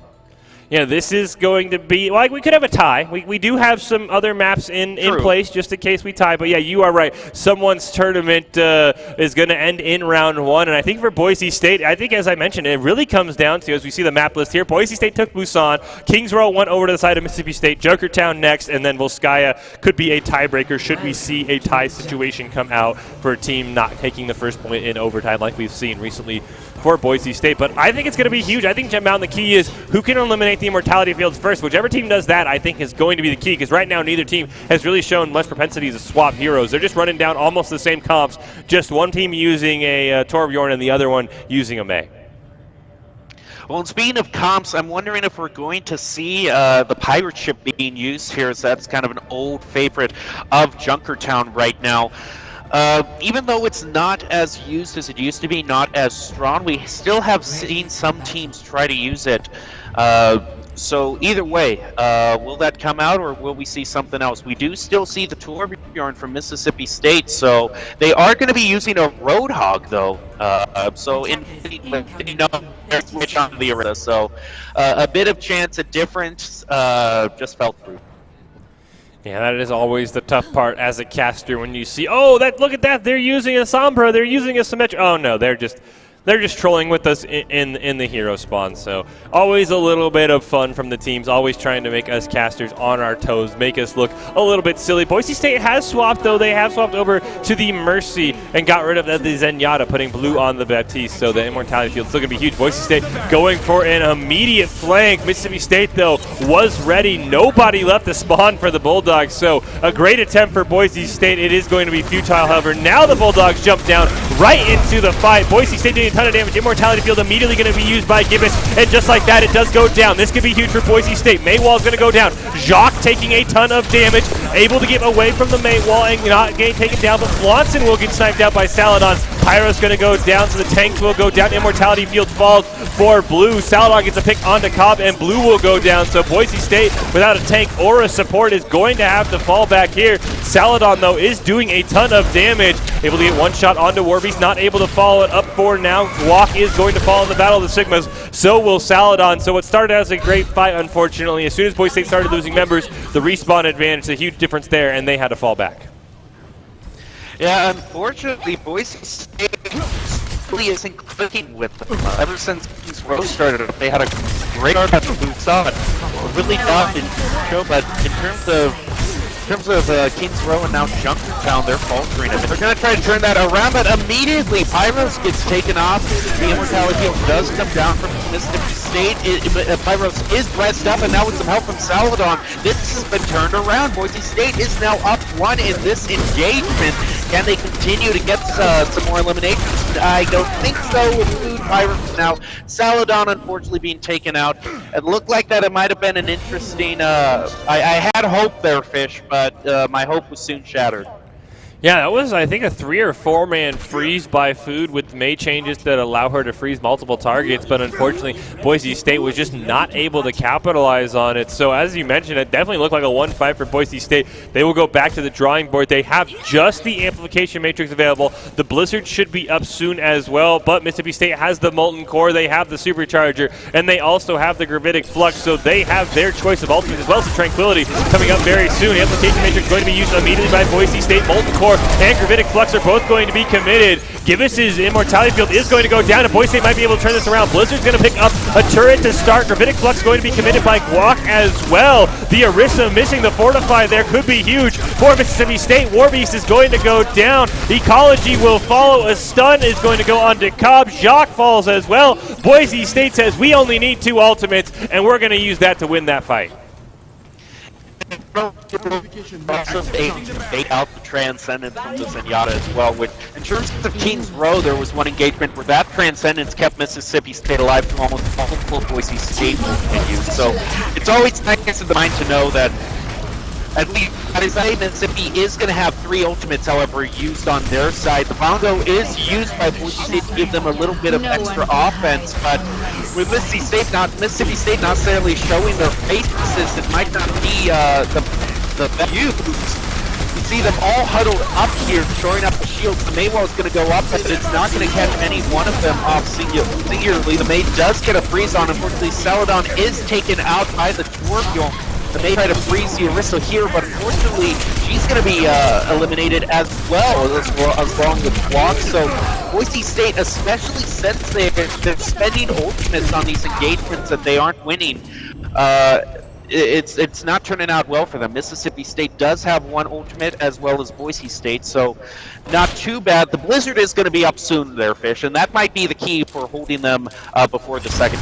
Yeah, this is going to be, like, we could have a tie. We do have some other maps in place just in case we tie. But, yeah, you are right. Someone's tournament is going to end in round 1. And I think for Boise State, I think, as I mentioned, it really comes down to, as we see the map list here, Boise State took Busan. Kings Row went over to the side of Mississippi State. Junkertown next. And then Volskaya could be a tiebreaker should we see a tie situation come out for a team not taking the first point in overtime like we've seen recently for Boise State. But I think it's going to be huge. I think Gem Mountain, the key is who can eliminate the Immortality Fields first. Whichever team does that, I think, is going to be the key, because right now neither team has really shown much propensity to swap heroes. They're just running down almost the same comps, just one team using a Torbjorn and the other one using a Mei. Well, and speaking of comps, I'm wondering if we're going to see the pirate ship being used here, as that's kind of an old favorite of Junkertown right now. Even though it's not as used as it used to be, not as strong, we still have seen some teams try to use it. So either way, will that come out or will we see something else? We do still see the Torbjorn from Mississippi State, so they are going to be using a Roadhog though. So in switch on the arena, so a bit of chance, a difference just fell through. Yeah, that is always the tough part as a caster when you see, oh, look at that, they're using a Sombra, they're using a Symmetra. Oh no, they're just trolling with us in the hero spawn. So always a little bit of fun from the teams, always trying to make us casters on our toes, make us look a little bit silly. Boise State has swapped, though. They have swapped over to the Mercy and got rid of the Zenyatta, putting blue on the Baptiste. So the Immortality Field's still going to be huge. Boise State going for an immediate flank. Mississippi State, though, was ready. Nobody left the spawn for the Bulldogs. So a great attempt for Boise State. It is going to be futile, however. Now the Bulldogs jump down right into the fight. Boise State doing a ton of damage. Immortality Field immediately going to be used by Gibbous, and just like that, it does go down. This could be huge for Boise State. Maywall's going to go down. Jacques taking a ton of damage, able to get away from the Maywall and not getting taken down, but Flaunson will get sniped out by Saladon. Pyro's going to go down, so the tanks will go down. Immortality Field falls for Blue. Saladon gets a pick onto Cobb, and Blue will go down. So Boise State, without a tank or a support, is going to have to fall back here. Saladon, though, is doing a ton of damage. Able to get one shot onto Warbeast, not able to follow it up for now. Walk is going to fall in the Battle of the Sigmas, so will Saladon. So what started as a great fight, unfortunately, as soon as Boise State started losing members, the respawn advantage, a huge difference there, and they had to fall back. Yeah, unfortunately, Boise State really isn't clicking with them. Ever since Kings Row started, they had a great start at the boots on. Really not in show, but in terms of Kings Row and now Junkertown, they're faltering a bit. They're going to try to turn that around, but immediately Pyros gets taken off. The Immortality Field does come down from Mississippi State. Pyros is dressed up, and now with some help from Saladon, this has been turned around. Boise State is now up one in this engagement. Can they continue to get some more eliminations? I don't think so with Food Pyros now. Saladon unfortunately being taken out. It looked like that it might have been an interesting, I had hope there, Fish, but my hope was soon shattered. Yeah, that was, I think, a 3 or 4 man freeze by Food with May changes that allow her to freeze multiple targets, but unfortunately, Boise State was just not able to capitalize on it. So as you mentioned, it definitely looked like a 1-5 for Boise State. They will go back to the drawing board. They have just the Amplification Matrix available. The Blizzard should be up soon as well, but Mississippi State has the Molten Core, they have the Supercharger, and they also have the Gravitic Flux, so they have their choice of ultimates as well as the Tranquility coming up very soon. Amplification Matrix going to be used immediately by Boise State. Molten Core and Gravitic Flux are both going to be committed. Gibbous' Immortality Field is going to go down, and Boise State might be able to turn this around. Blizzard's going to pick up a turret to start. Gravitic Flux going to be committed by Guac as well. The Orisa missing the Fortify there could be huge for Mississippi State. Warbeast is going to go down. Ecology will follow. A stun is going to go onto Cobb. Jacques falls as well. Boise State says, we only need 2 ultimates, and we're going to use that to win that fight. Also, they out the Transcendence from the Zenyatta as well, which in terms of Kings Row, there was one engagement where that Transcendence kept Mississippi State alive through almost multiple Boise State continues. So it's always nice in the mind to know that at least Mississippi is going to have 3 ultimates, however, used on their side. The Bongo is used by Boise State to give them a little bit of extra offense, but with Mississippi State not necessarily showing their faces, it might not be the best use. You see them all huddled up here, shoring up the shields. The Maywall is going to go up, but it's not going to catch any one of them off singularly. The May does get a freeze on. Unfortunately, Saladon is taken out by the Torbjorn. The May try to freeze the Orisa here, but unfortunately, she's going to be eliminated as well along with Guac. So Boise State, especially since they're spending ultimates on these engagements that they aren't winning, it's not turning out well for them. Mississippi State does have 1 ultimate as well as Boise State, so not too bad. The Blizzard is going to be up soon there, Fish, and that might be the key for holding them before the second.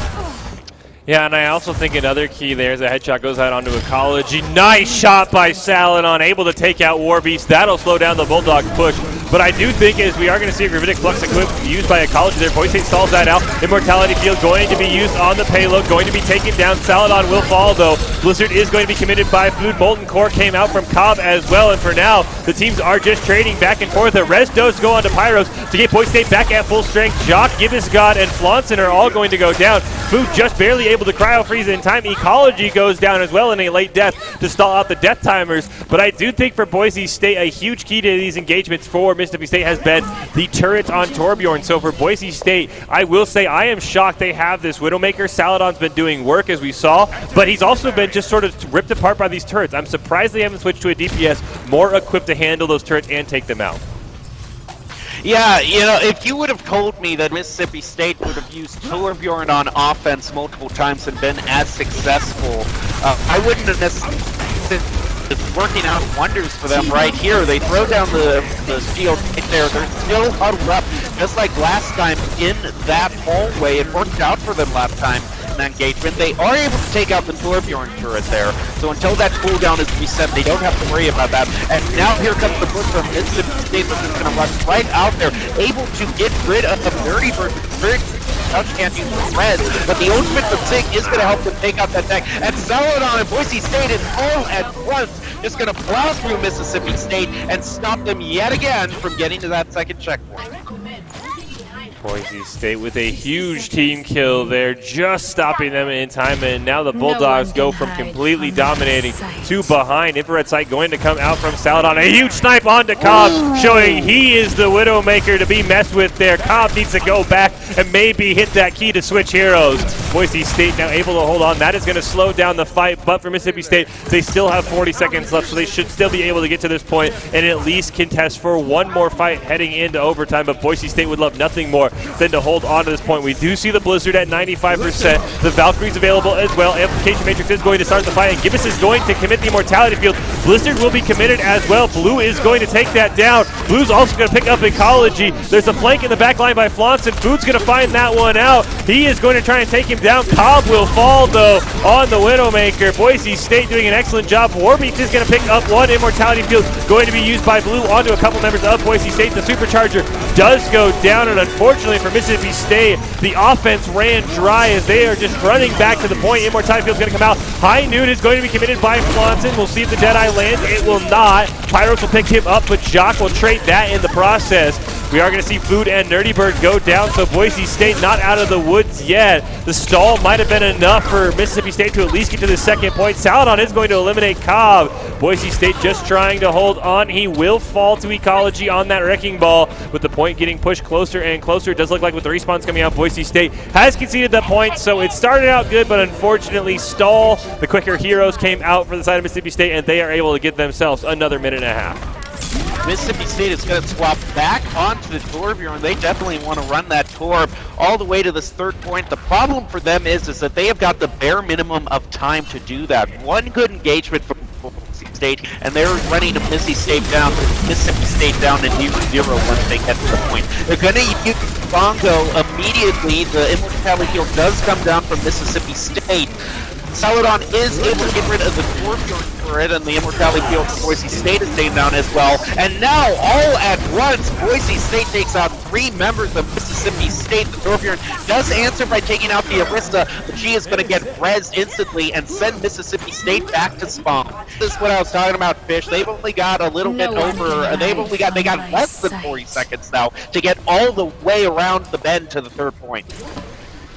Yeah, and I also think another key there is a headshot goes out onto Ecology. Nice shot by Saladon, able to take out Warbeast. That'll slow down the Bulldogs' push But I do think as we are going to see a Gravitic Flux equip used by Ecology there, Boise State stalls that out. Immortality Field going to be used on the payload, going to be taken down. Saladon will fall though. Blizzard is going to be committed by Food. Molten Core came out from Cobb as well, and for now, the teams are just trading back and forth. The Res does go on to Pyros to get Boise State back at full strength. Jock, Gibbous God, and Flaunson are all going to go down. Food just barely able to cryo freeze in time. Ecology goes down as well in a late death to stall out the death timers. But I do think for Boise State, a huge key to these engagements for Mississippi State has been the turrets on Torbjorn. So for Boise State, I will say I am shocked they have this Widowmaker. Saladon's been doing work as we saw, but he's also been just sort of ripped apart by these turrets. I'm surprised they haven't switched to a DPS more equipped to handle those turrets and take them out. Yeah, you know, if you would have told me that Mississippi State would have used Torbjorn on offense multiple times and been as successful, I wouldn't have necessarily. It's working out wonders for them right here. They throw down the shield right there. They're still huddled up, just like last time in that hallway. It worked out for them last time in that engagement. They are able to take out the Torbjorn turret there. So until that cooldown is reset, they don't have to worry about that. And now here comes the push from Mississippi State, which is going to run right out there, able to get rid of the Dirty Bird. Touch can't use the red, but the ultimate from Sig is going to help them take out that deck. And Saladon and Boise State is all at once just going to plow through Mississippi State and stop them yet again from getting to that second checkpoint. Boise State with a huge team kill there, just stopping them in time, and now the Bulldogs go from completely dominating to behind. Infrared Sight going to come out from Saladon. A huge snipe onto Cobb, showing he is the Widowmaker to be messed with there. Cobb needs to go back and maybe hit that key to switch heroes. Boise State now able to hold on. That is going to slow down the fight, but for Mississippi State, they still have 40 seconds left, so they should still be able to get to this point and at least contest for one more fight heading into overtime, but Boise State would love nothing more than to hold on to this point. We do see the Blizzard at 95%. The Valkyrie's available as well. Amplification Matrix is going to start the fight, and Gibbous is going to commit the Immortality Field. Blizzard will be committed as well. Blue is going to take that down. Blue's also going to pick up Ecology. There's a flank in the back line by Flaunson. Food's going to find that one out. He is going to try and take him down. Cobb will fall, though, on the Widowmaker. Boise State doing an excellent job. Warbeats is going to pick up one Immortality Field, going to be used by Blue onto a couple members of Boise State. The Supercharger does go down, and unfortunately for Mississippi State, the offense ran dry as they are just running back to the point. Immortality Field's going to come out. High Noon is going to be committed by Flaunson. We'll see if the Deadeye lands. It will not. Pyros will pick him up, but Jock will trade that in the process. We are going to see Food and Nerdy Bird go down, so Boise State not out of the woods yet. The stall might have been enough for Mississippi State to at least get to the second point. Saladon is going to eliminate Cobb. Boise State just trying to hold on. He will fall to Ecology on that Wrecking Ball, with the point getting pushed closer and closer. It does look like with the respawns coming out, Boise State has conceded that point, so it started out good, but unfortunately stall. The quicker heroes came out for the side of Mississippi State, and they are able to get themselves another minute and a half. Mississippi State is going to swap back onto the Torbjorn. They definitely want to run that Torb all the way to this third point. The problem for them is that they have got the bare minimum of time to do that. One good engagement from Boise State, and they're running Mississippi State down to near zero once they get to the point. They're going to use Bongo immediately. The Immortality Field does come down from Mississippi State. Saladon is able to get rid of the Torbjorn turret, and the Immortality Field for Boise State is staying down as well. And now, all at once, Boise State takes out 3 members of Mississippi State. The Torbjorn does answer by taking out the Arista, but she is going to get rezzed instantly and send Mississippi State back to spawn. This is what I was talking about, Fish. They've only got a little bit over, they got less than 40 seconds now to get all the way around the bend to the third point.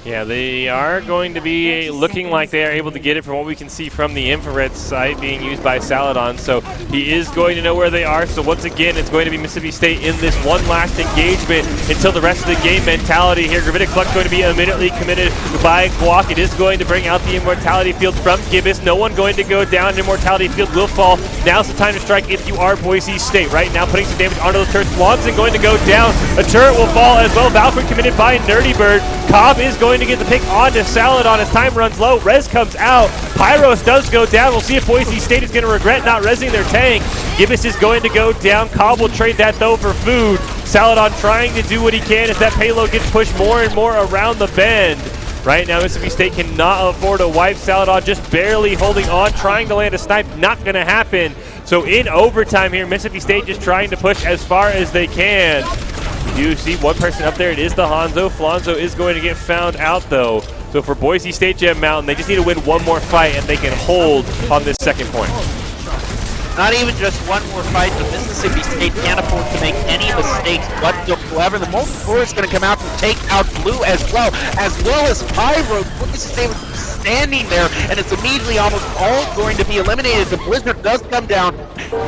Yeah, they are going to be looking like they are able to get it from what we can see from the infrared sight being used by Saladon. So he is going to know where they are. So once again, it's going to be Mississippi State in this one last engagement until the rest of the game mentality here. Gravitic Flux going to be immediately committed by Guac. It is going to bring out the Immortality Field from Gibbous. No one going to go down. Immortality Field will fall. Now's the time to strike if you are Boise State. Right now, putting some damage onto those turrets. Swanson going to go down. A turret will fall as well. Valkyrie committed by Nerdy Bird. Cobb is going to get the pick onto Saladon as time runs low. Rez comes out. Pyros does go down. We'll see if Boise State is going to regret not rezzing their tank. Gibbous is going to go down. Cobb will trade that, though, for Food. Saladon trying to do what he can as that payload gets pushed more and more around the bend. Right now, Mississippi State cannot afford a wipe. Saladon just barely holding on, trying to land a snipe. Not going to happen. So in overtime here, Mississippi State just trying to push as far as they can. You see one person up there. It is the Hanzo. Flonzo is going to get found out, though. So for Boise State Gem Mountain, they just need to win one more fight, and they can hold on this second point. Not even just one more fight, but Mississippi State can't afford to make any mistakes whatsoever. The Molten Core is going to come out and take out Blue as well as Pyro. Boise State was standing there, and it's immediately almost all going to be eliminated. The Blizzard does come down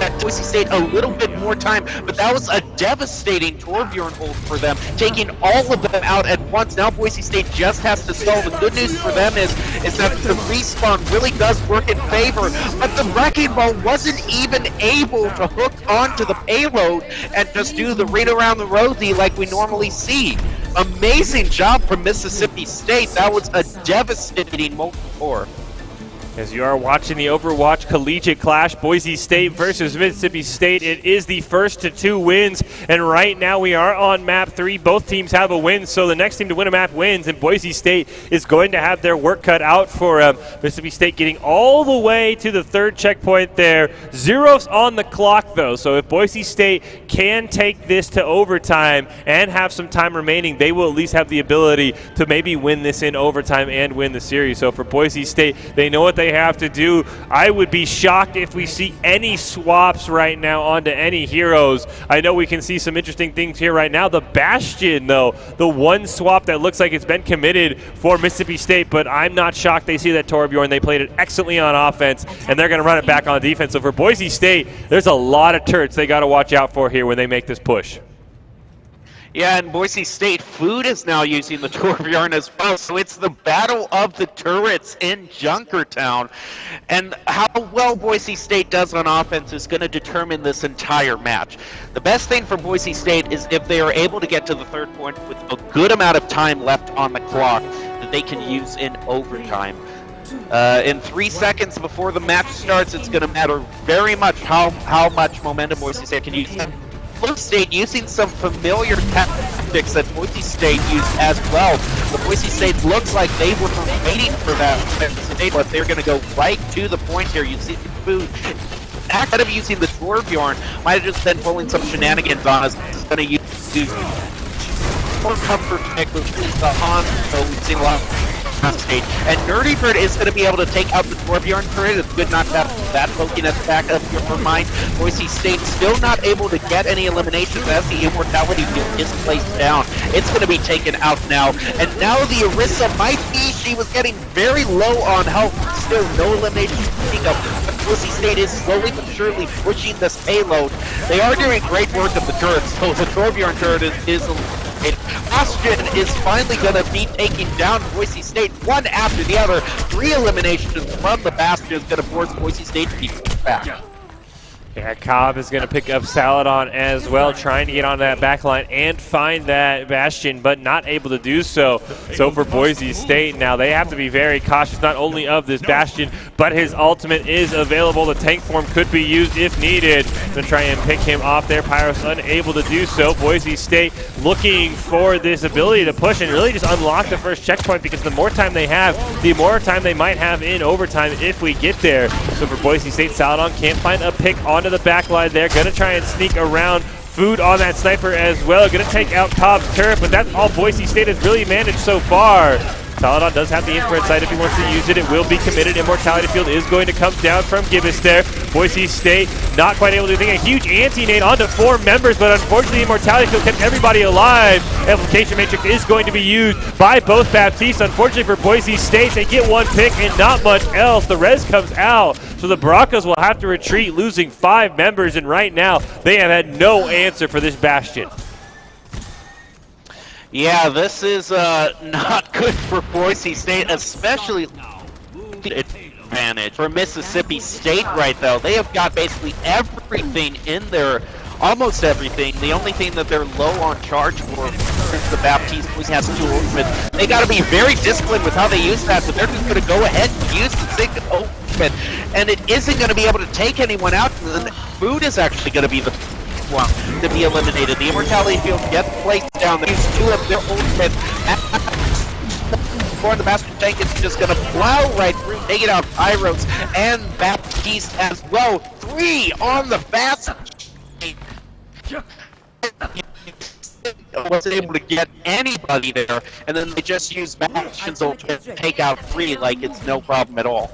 at Boise State a little bit more time, but that was a devastating Torbjorn hold for them, taking all of them out at once. Now Boise State just has to stall. The good news for them is that the respawn really does work in favor, but the Wrecking Ball wasn't even able to hook onto the payload and just do the read around the rosy like we normally see. Amazing job from Mississippi State. That was a devastating Molten Core. As you are watching the Overwatch Collegiate Clash, Boise State versus Mississippi State, it is the first to 2 wins, and right now we are on map 3. Both teams have a win, so the next team to win a map wins, and Boise State is going to have their work cut out for Mississippi State getting all the way to the 3rd checkpoint there. Zeros on the clock, though, so if Boise State can take this to overtime and have some time remaining, they will at least have the ability to maybe win this in overtime and win the series. So for Boise State, they know what they have to do. I would be shocked if we see any swaps right now onto any heroes. I know we can see some interesting things here right now. The Bastion, though, the one swap that looks like it's been committed for Mississippi State, but I'm not shocked they see that Torbjorn. They played it excellently on offense, and they're going to run it back on defense. So for Boise State, there's a lot of turrets they got to watch out for here when they make this push. Yeah, and Boise State Food is now using the Torbjorn as well, so it's the battle of the turrets in Junkertown. And how well Boise State does on offense is going to determine this entire match. The best thing for Boise State is if they are able to get to the 3rd point with a good amount of time left on the clock that they can use in overtime. In 3 seconds before the match starts, it's going to matter very much how much momentum Boise State can use. Blue State using some familiar tactics that Boise State used as well. The Boise State looks like they were waiting for that, but they're going to go right to the point here. You see Food, instead of using the Torbjorn, might have just been pulling some shenanigans on us. It's going to use more comfort pick, which is the Han, so we've seen a lot of stage. And Nerdy Bird is going to be able to take out the Torbjorn turret. It's good not to have that poking at the back of your mind. Boise State still not able to get any eliminations as the Immortality field is placed down. It's going to be taken out now. And now the Orisa might be, she was getting very low on health. Still no eliminations to speak of. But Boise State is slowly but surely pushing this payload. They are doing great work of the turrets, so the Torbjorn turret is Bastion is finally going to be taking down Boise State one after the other. 3 eliminations from the Bastion is going to force Boise State to be back. Yeah, Cobb is going to pick up Saladon as well, trying to get on that back line and find that Bastion, but not able to do so. So for Boise State now, they have to be very cautious, not only of this Bastion, but his ultimate is available. The tank form could be used if needed to try and pick him off there. Pyros unable to do so. Boise State looking for this ability to push and really just unlock the first checkpoint, because the more time they have, the more time they might have in overtime if we get there. So for Boise State, Saladon can't find a pick onto the back line there. Gonna try and sneak around. Food on that sniper as well. Gonna take out Cobb's turret, but that's all Boise State has really managed so far. Saladon does have the infrared sight if he wants to use it. It will be committed. Immortality field is going to come down from Gibbous there. Boise State not quite able to do anything. A huge anti-nade onto 4 members, but unfortunately Immortality field kept everybody alive. Amplification Matrix is going to be used by both Baptistes. Unfortunately for Boise State, they get 1 pick and not much else. The res comes out, so the Broncos will have to retreat, losing 5 members, and right now they have had no answer for this Bastion. Yeah, this is not good for Boise State, especially advantage for Mississippi State right though. They have got basically everything in there, almost everything. The only thing that they're low on charge for is the Baptiste, who has 2 ultimates. They got to be very disciplined with how they use that, but they're just going to go ahead and use the single ultimate, and it isn't going to be able to take anyone out. And Food is actually going to be the one to be eliminated. The Immortality field gets placed down. They use 2 of their ultimates. 4, and the Master Tank is just going to plow right through, taking out Pyros and Baptiste as well. 3 on the fast. Wasn't able to get anybody there, and then they just use Bastion's ult to take out 3 like it's no problem at all.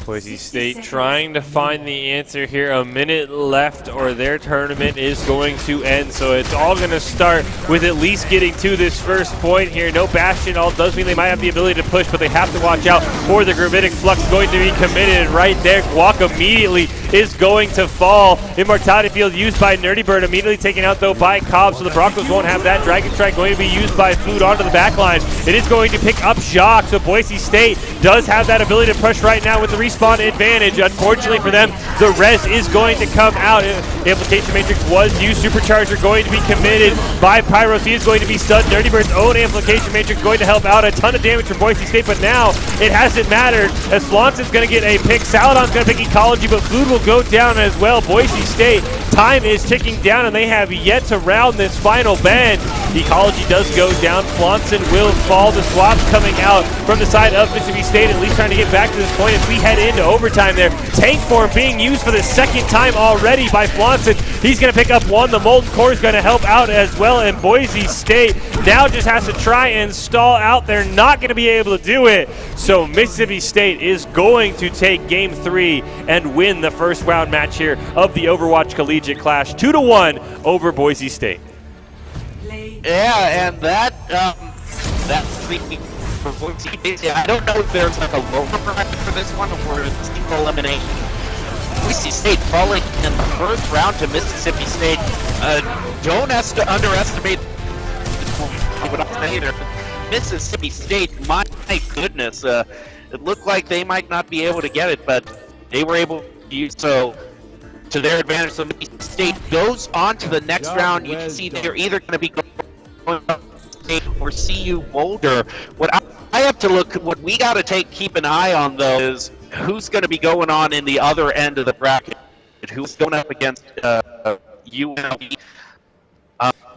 Boise State trying to find the answer here. A minute left or their tournament is going to end. So it's all going to start with at least getting to this first point here. No Bastion all does mean they might have the ability to push, but they have to watch out for the Gravitic Flux going to be committed. And right there, Guac immediately is going to fall. Immortality Field used by Nerdy Bird, immediately taken out though by Cobb, so the Broncos won't have that. Dragon Strike going to be used by Food onto the back line. It is going to pick up Jacques, so Boise State does have that ability to push right now with the respawn advantage. Unfortunately for them, the res is going to come out. The Amplification Matrix was used. Supercharger going to be committed by Pyros. He is going to be stunned. Nerdy Bird's own Amplification Matrix going to help out. A ton of damage from Boise State, but now it hasn't mattered as Flaunson's going to get a pick. Saladon's going to pick Ecology, but Food will go down as well. Boise State, time is ticking down, and they have yet to round this final bend. Ecology does go down. Flaunson will fall. The swaps coming out from the side of Mississippi State, at least trying to get back to this point as we head into overtime there. Tank form being used for the second time already by Flaunson. He's going to pick up 1. The Molten Core is going to help out as well, and Boise State now just has to try and stall out. They're not going to be able to do it. So Mississippi State is going to take Game 3 and win the first round match here of the Overwatch Collegiate Clash 2-1 over Boise State. Yeah, and that's for Boise State. I don't know if there's like a lower bracket for this one or a single elimination. Boise State falling in the first round to Mississippi State. Don't underestimate what I'm saying there. Mississippi State, my goodness, it looked like they might not be able to get it, but they were able to use so to their advantage. So Mississippi State goes on to the next round. You can see they're either going to be going State or CU Boulder. What I have to look, what we got to keep an eye on though is who's going to be going on in the other end of the bracket. Who's going up against UNLV?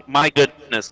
My goodness.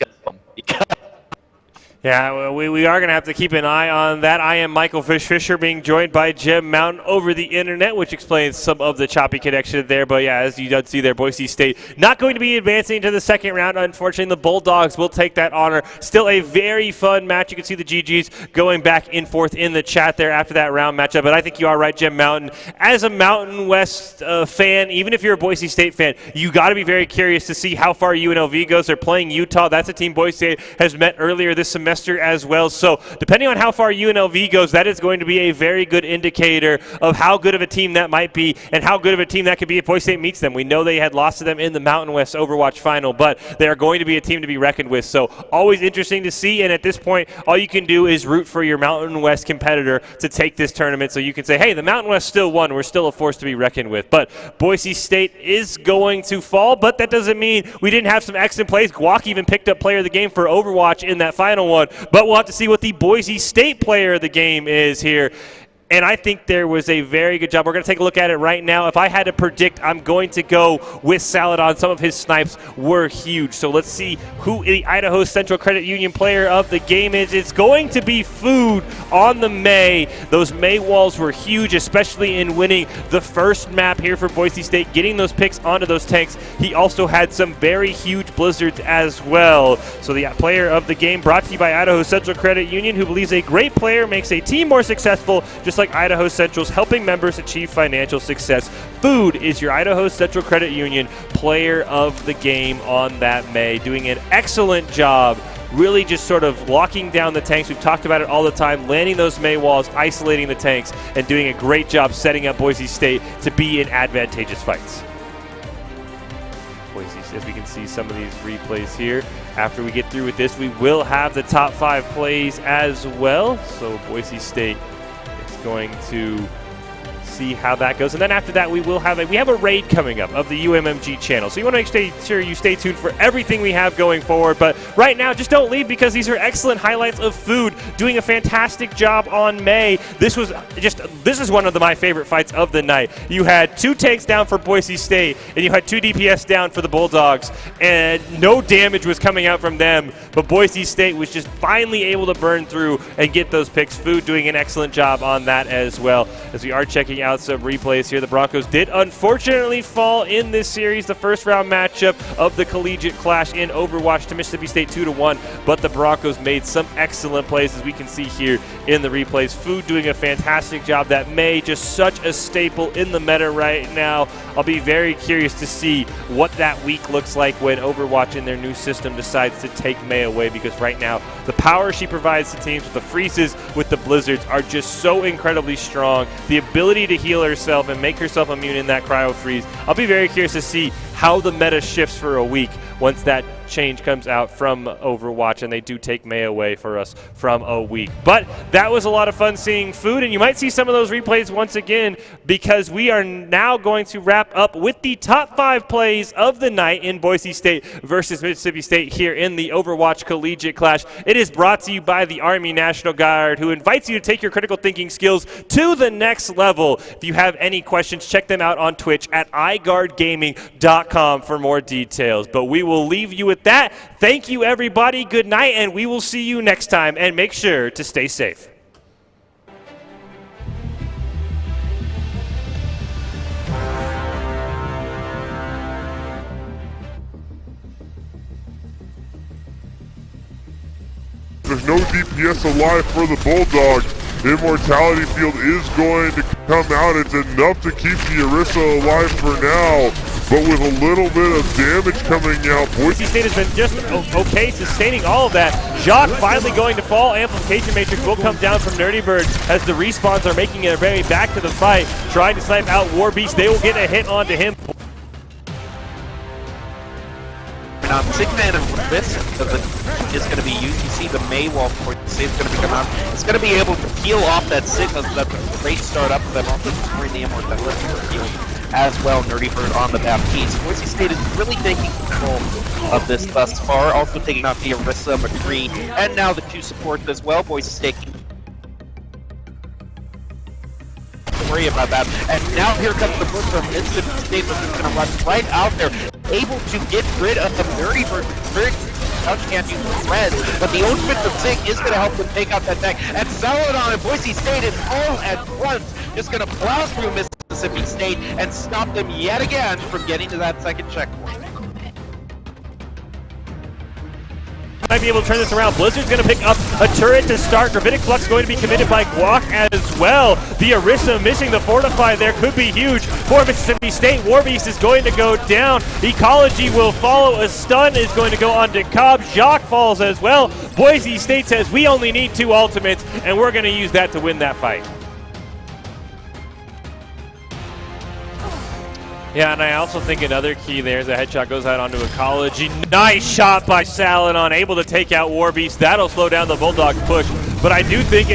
Yeah, we are going to have to keep an eye on that. I am Michael Fisher being joined by Jim Mountain over the internet, which explains some of the choppy connection there. But yeah, as you did see there, Boise State not going to be advancing to the second round. Unfortunately, the Bulldogs will take that honor. Still a very fun match. You can see the GGs going back and forth in the chat there after that round matchup. But I think you are right, Jim Mountain. As a Mountain West fan, even if you're a Boise State fan, you got to be very curious to see how far UNLV goes. They're playing Utah. That's a team Boise State has met earlier this semester as well. So depending on how far UNLV goes, that is going to be a very good indicator of how good of a team that might be and how good of a team that could be if Boise State meets them. We know they had lost to them in the Mountain West Overwatch final, but they are going to be a team to be reckoned with. So always interesting to see, and at this point, all you can do is root for your Mountain West competitor to take this tournament so you can say, hey, the Mountain West still won. We're still a force to be reckoned with. But Boise State is going to fall, but that doesn't mean we didn't have some excellent plays. Guac even picked up player of the game for Overwatch in that final one. But we'll have to see what the Boise State player of the game is here. And I think there was a very good job. We're going to take a look at it right now. If I had to predict, I'm going to go with Saladon. Some of his snipes were huge. So let's see who the Idaho Central Credit Union player of the game is. It's going to be Food on the May. Those May walls were huge, especially in winning the first map here for Boise State, getting those picks onto those tanks. He also had some very huge blizzards as well. So the player of the game brought to you by Idaho Central Credit Union, who believes a great player makes a team more successful, just like Idaho Central's helping members achieve financial success. Food is your Idaho Central Credit Union player of the game on that May, doing an excellent job really just sort of locking down the tanks. We've talked about it all the time, landing those May walls, isolating the tanks, and doing a great job setting up Boise State to be in advantageous fights. As we can see some of these replays here. After we get through with this, we will have the top 5 plays as well. So Boise State going to see how that goes, and then after that we have a raid coming up of the UMMG channel, so you want to make sure you stay tuned for everything we have going forward. But right now, just don't leave, because these are excellent highlights of Food doing a fantastic job on May. This is one of my favorite fights of the night. You had 2 tanks down for Boise State, and you had 2 DPS down for the Bulldogs, and no damage was coming out from them, but Boise State was just finally able to burn through and get those picks. Food doing an excellent job on that as well. As we are checking out some replays here, the Broncos did unfortunately fall in this series, the first round matchup of the collegiate clash in Overwatch to Mississippi State 2-1, but the Broncos made some excellent plays, as we can see here in the replays. Food doing a fantastic job. That May, just such a staple in the meta right now. I'll be very curious to see what that week looks like when Overwatch in their new system decides to take May away, because right now the power she provides to teams with the freezes, with the blizzards, are just so incredibly strong. The ability to heal herself and make herself immune in that cryo freeze. I'll be very curious to see how the meta shifts for a week once that change comes out from Overwatch and they do take May away for us from a week. But that was a lot of fun seeing Food, and you might see some of those replays once again, because we are now going to wrap up with the top 5 plays of the night in Boise State versus Mississippi State here in the Overwatch Collegiate Clash. It is brought to you by the Army National Guard, who invites you to take your critical thinking skills to the next level. If you have any questions, check them out on Twitch at iGuardGaming.com for more details. But we will leave you with that. Thank you, everybody. Good night, and we will see you next time. And make sure to stay safe. There's no DPS alive for the Bulldogs. Immortality Field is going to come out. It's enough to keep the Orisa alive for now, but with a little bit of damage coming out. Boise State has been just okay sustaining all of that. Jacques finally going to fall. Amplification Matrix will come down from Nerdy Bird as the respawns are making their way back to the fight, trying to snipe out War Beast. They will get a hit onto him. Sigman and this is going to be used. You see the May wall for the save is going to be coming out. It's going to be able to peel off that signal, that great start up, that also destroying the immortality field as well. Nerdy Bird on the Baptiste. Boise State is really taking control of this thus far, also taking out the Orisa, McCree, and now the 2 supports as well. Boise State worry about that. And now here comes the push from Mississippi State, which is going to run right out there, able to get rid of the Nerdy Bird. Touch can't use the thread, but the ultimate from Sig is going to help them take out that tank. And Saladon and Boise State is all at once just going to plow through Mississippi State and stop them yet again from getting to that second checkpoint. Might be able to turn this around. Blizzard's going to pick up a turret to start. Gravitic Flux going to be committed by Guac as well. The Orisa missing the Fortify there could be huge for Mississippi State. Warbeast is going to go down. Ecology will follow. A stun is going to go on to Cobb. Jacques falls as well. Boise State says we only need 2 ultimates, and we're going to use that to win that fight. Yeah, and I also think another key there is a headshot goes out onto Ecology. Nice shot by Saladon, able to take out Warbeast. That'll slow down the Bulldogs push. But I do think